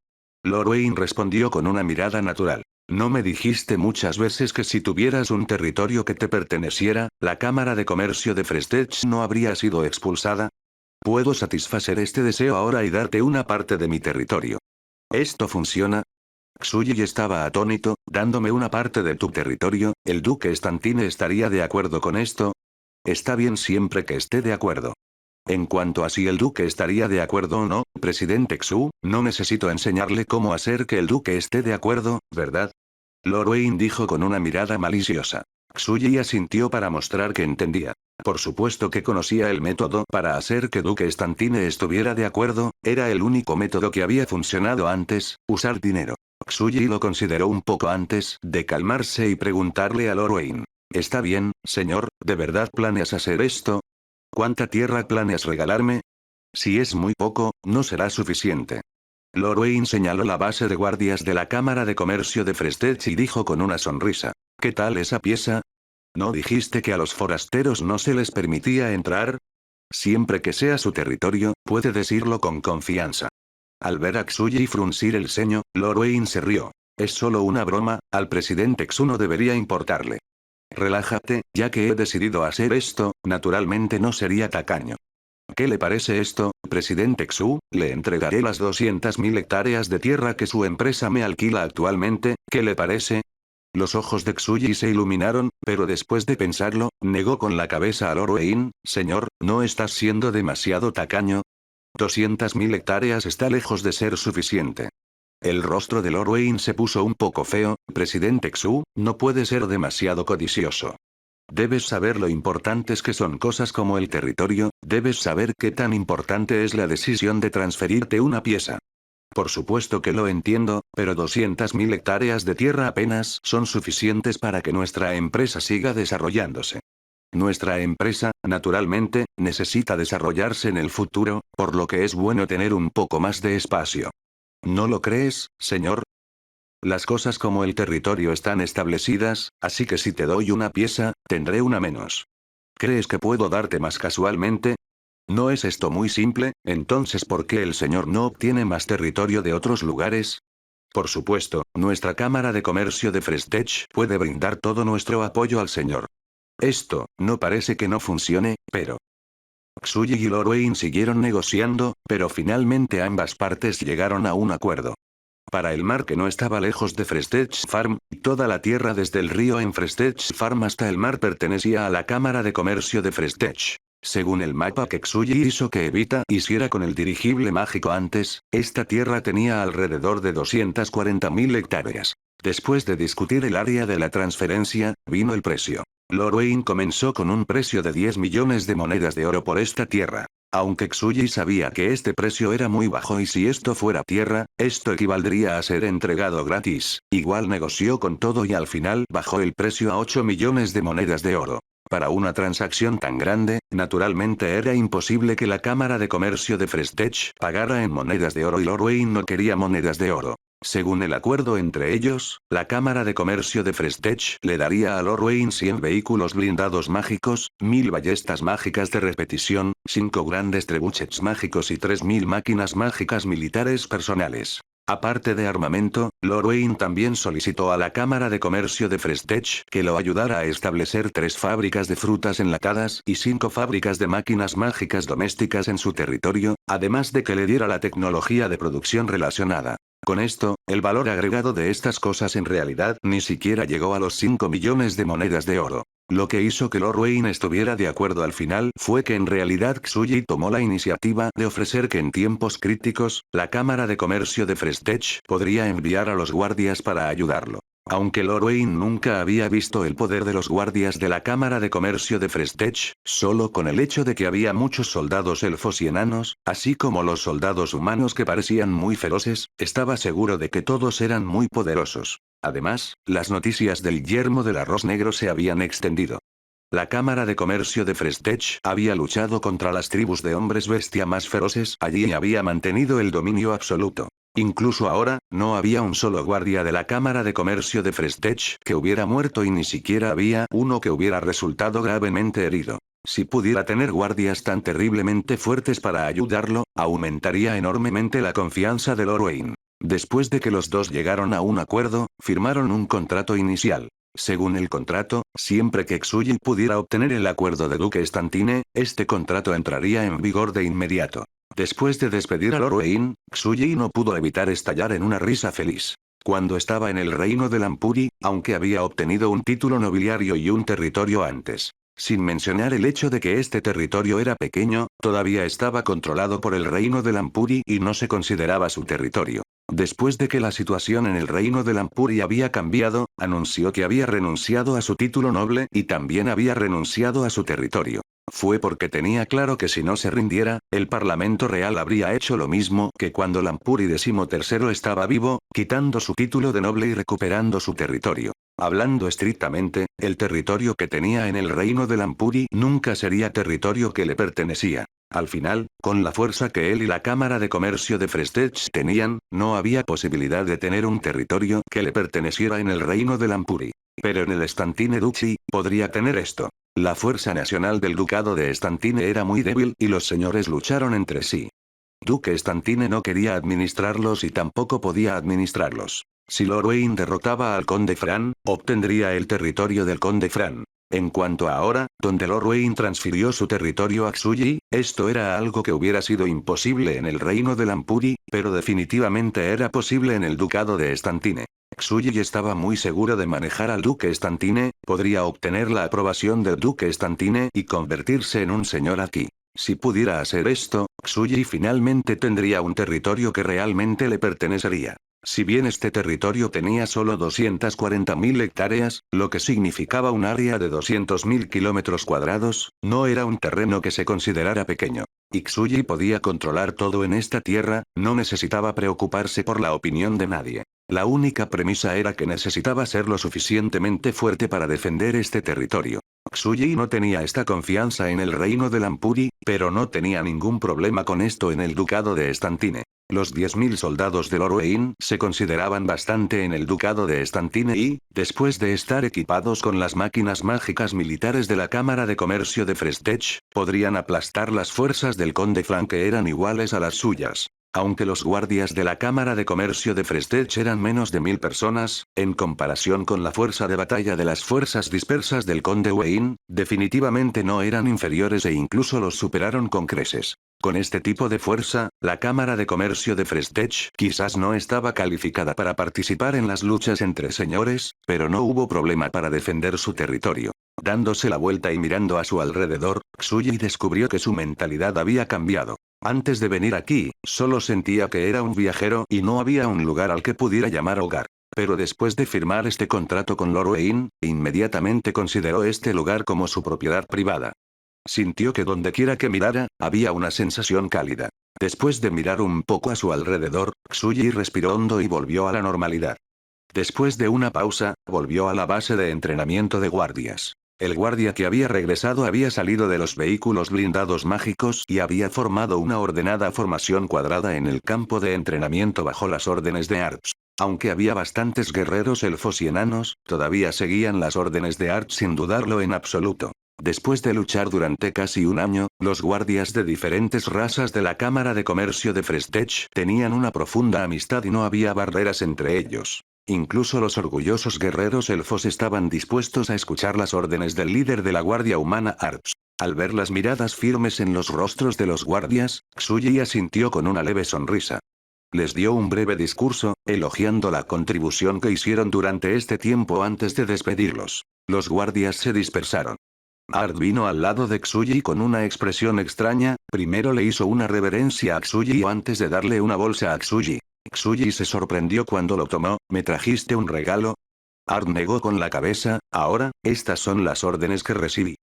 Lord Wayne respondió con una mirada natural. ¿No me dijiste muchas veces que si tuvieras un territorio que te perteneciera, la Cámara de Comercio de Frestech no habría sido expulsada? Puedo satisfacer este deseo ahora y darte una parte de mi territorio. ¿Esto funciona? Xuyi estaba atónito, dándome una parte de tu territorio, ¿el duque Estantine estaría de acuerdo con esto? Está bien siempre que esté de acuerdo. En cuanto a si el duque estaría de acuerdo o no, presidente Xu, no necesito enseñarle cómo hacer que el duque esté de acuerdo, ¿verdad? Lord Wayne dijo con una mirada maliciosa. Xuyi asintió para mostrar que entendía. Por supuesto que conocía el método para hacer que Duque Estantine estuviera de acuerdo, era el único método que había funcionado antes, usar dinero. Xuyi lo consideró un poco antes de calmarse y preguntarle a Lord Wayne. Está bien, señor, ¿de verdad planeas hacer esto? ¿Cuánta tierra planeas regalarme? Si es muy poco, no será suficiente. Lord Wayne señaló la base de guardias de la Cámara de Comercio de Frestech y dijo con una sonrisa. ¿Qué tal esa pieza? ¿No dijiste que a los forasteros no se les permitía entrar? Siempre que sea su territorio, puede decirlo con confianza. Al ver a Xuyi fruncir el ceño, Lord Wayne se rió. Es solo una broma, al presidente Xu no debería importarle. Relájate, ya que he decidido hacer esto, naturalmente no sería tacaño. ¿Qué le parece esto, presidente Xu? Le entregaré las 200.000 hectáreas de tierra que su empresa me alquila actualmente, ¿qué le parece? Los ojos de Xuyi se iluminaron, pero después de pensarlo, negó con la cabeza a Lord Wayne. Señor, ¿no estás siendo demasiado tacaño? 200.000 hectáreas está lejos de ser suficiente. El rostro de Lord Wayne se puso un poco feo. Presidente Xu, no puede ser demasiado codicioso. Debes saber lo importantes que son cosas como el territorio, debes saber qué tan importante es la decisión de transferirte una pieza. Por supuesto que lo entiendo, pero 200.000 hectáreas de tierra apenas son suficientes para que nuestra empresa siga desarrollándose. Nuestra empresa, naturalmente, necesita desarrollarse en el futuro, por lo que es bueno tener un poco más de espacio. ¿No lo crees, señor? Las cosas como el territorio están establecidas, así que si te doy una pieza, tendré una menos. ¿Crees que puedo darte más casualmente? ¿No es esto muy simple? Entonces, ¿por qué el señor no obtiene más territorio de otros lugares? Por supuesto, nuestra Cámara de Comercio de Frestech puede brindar todo nuestro apoyo al señor. Esto, no parece que no funcione, pero... Tsuji y Lord Wayne siguieron negociando, pero finalmente ambas partes llegaron a un acuerdo. Para el mar que no estaba lejos de Frestech Farm, toda la tierra desde el río en Frestech Farm hasta el mar pertenecía a la Cámara de Comercio de Frestech. Según el mapa que Tsuji hizo que Evita hiciera con el dirigible mágico antes, esta tierra tenía alrededor de 240.000 hectáreas. Después de discutir el área de la transferencia, vino el precio. Lord Wayne comenzó con un precio de 10 millones de monedas de oro por esta tierra. Aunque Tsuji sabía que este precio era muy bajo y si esto fuera tierra, esto equivaldría a ser entregado gratis, igual negoció con todo y al final bajó el precio a 8 millones de monedas de oro. Para una transacción tan grande, naturalmente era imposible que la Cámara de Comercio de Frestech pagara en monedas de oro y Lord Wayne no quería monedas de oro. Según el acuerdo entre ellos, la Cámara de Comercio de Frestech le daría a Lord Wayne 100 vehículos blindados mágicos, 1000 ballestas mágicas de repetición, 5 grandes trebuchets mágicos y 3000 máquinas mágicas militares personales. Aparte de armamento, Lord Wayne también solicitó a la Cámara de Comercio de Frestech que lo ayudara a establecer 3 fábricas de frutas enlatadas y 5 fábricas de máquinas mágicas domésticas en su territorio, además de que le diera la tecnología de producción relacionada. Con esto, el valor agregado de estas cosas en realidad ni siquiera llegó a los 5 millones de monedas de oro. Lo que hizo que Lord Wayne estuviera de acuerdo al final fue que en realidad Tsuji tomó la iniciativa de ofrecer que en tiempos críticos, la Cámara de Comercio de Frestech podría enviar a los guardias para ayudarlo. Aunque Lord Wayne nunca había visto el poder de los guardias de la Cámara de Comercio de Frestech, solo con el hecho de que había muchos soldados elfos y enanos, así como los soldados humanos que parecían muy feroces, estaba seguro de que todos eran muy poderosos. Además, las noticias del yermo del arroz negro se habían extendido. La Cámara de Comercio de Frestech había luchado contra las tribus de hombres bestia más feroces allí y había mantenido el dominio absoluto. Incluso ahora, no había un solo guardia de la Cámara de Comercio de Frestech que hubiera muerto y ni siquiera había uno que hubiera resultado gravemente herido. Si pudiera tener guardias tan terriblemente fuertes para ayudarlo, aumentaría enormemente la confianza de Lord Wayne. Después de que los dos llegaron a un acuerdo, firmaron un contrato inicial. Según el contrato, siempre que Tsuji pudiera obtener el acuerdo de Duque Stantine, este contrato entraría en vigor de inmediato. Después de despedir a Lord Wayne, Tsuji no pudo evitar estallar en una risa feliz. Cuando estaba en el reino de Lampuri, aunque había obtenido un título nobiliario y un territorio antes. Sin mencionar el hecho de que este territorio era pequeño, todavía estaba controlado por el reino de Lampuri y no se consideraba su territorio. Después de que la situación en el reino de Lampuri había cambiado, anunció que había renunciado a su título noble y también había renunciado a su territorio. Fue porque tenía claro que si no se rindiera, el Parlamento Real habría hecho lo mismo que cuando Lampuri XIII estaba vivo, quitando su título de noble y recuperando su territorio. Hablando estrictamente, el territorio que tenía en el reino de Lampuri nunca sería territorio que le pertenecía. Al final, con la fuerza que él y la Cámara de Comercio de Frestech tenían, no había posibilidad de tener un territorio que le perteneciera en el reino de Lampuri. Pero en el Stantine Duchy, podría tener esto. La fuerza nacional del ducado de Stantine era muy débil y los señores lucharon entre sí. Duque Stantine no quería administrarlos y tampoco podía administrarlos. Si Lord Wayne derrotaba al conde Fran, obtendría el territorio del conde Fran. En cuanto a ahora, donde Lord Wayne transfirió su territorio a Tsuji, esto era algo que hubiera sido imposible en el reino de Lampuri, pero definitivamente era posible en el ducado de Stantine. Tsuji estaba muy seguro de manejar al duque Stantine, podría obtener la aprobación del duque Stantine y convertirse en un señor aquí. Si pudiera hacer esto, Tsuji finalmente tendría un territorio que realmente le pertenecería. Si bien este territorio tenía solo 240.000 hectáreas, lo que significaba un área de 200.000 kilómetros cuadrados, no era un terreno que se considerara pequeño. Tsuji podía controlar todo en esta tierra, no necesitaba preocuparse por la opinión de nadie. La única premisa era que necesitaba ser lo suficientemente fuerte para defender este territorio. Tsuji no tenía esta confianza en el reino de Lampuri, pero no tenía ningún problema con esto en el ducado de Estantine. Los 10.000 soldados de Lorwyn se consideraban bastante en el ducado de Estantine y, después de estar equipados con las máquinas mágicas militares de la Cámara de Comercio de Frestech, podrían aplastar las fuerzas del conde Flan que eran iguales a las suyas. Aunque los guardias de la Cámara de Comercio de Frestech eran menos de 1000 personas, en comparación con la fuerza de batalla de las fuerzas dispersas del conde Wayne, definitivamente no eran inferiores e incluso los superaron con creces. Con este tipo de fuerza, la Cámara de Comercio de Frestech quizás no estaba calificada para participar en las luchas entre señores, pero no hubo problema para defender su territorio. Dándose la vuelta y mirando a su alrededor, Tsuji descubrió que su mentalidad había cambiado. Antes de venir aquí, solo sentía que era un viajero y no había un lugar al que pudiera llamar hogar. Pero después de firmar este contrato con Lorwyn, inmediatamente consideró este lugar como su propiedad privada. Sintió que dondequiera que mirara, había una sensación cálida. Después de mirar un poco a su alrededor, Tsuji respiró hondo y volvió a la normalidad. Después de una pausa, volvió a la base de entrenamiento de guardias. El guardia que había regresado había salido de los vehículos blindados mágicos y había formado una ordenada formación cuadrada en el campo de entrenamiento bajo las órdenes de Arch. Aunque había bastantes guerreros elfos y enanos, todavía seguían las órdenes de Arch sin dudarlo en absoluto. Después de luchar durante casi un año, los guardias de diferentes razas de la Cámara de Comercio de Frestech tenían una profunda amistad y no había barreras entre ellos. Incluso los orgullosos guerreros elfos estaban dispuestos a escuchar las órdenes del líder de la Guardia Humana Arch. Al ver las miradas firmes en los rostros de los guardias, Tsuji asintió con una leve sonrisa. Les dio un breve discurso, elogiando la contribución que hicieron durante este tiempo antes de despedirlos. Los guardias se dispersaron. Art vino al lado de Tsuji con una expresión extraña, primero le hizo una reverencia a Tsuji antes de darle una bolsa a Tsuji. Tsuji se sorprendió cuando lo tomó. ¿Me trajiste un regalo? Art negó con la cabeza. Ahora, estas son las órdenes que recibí.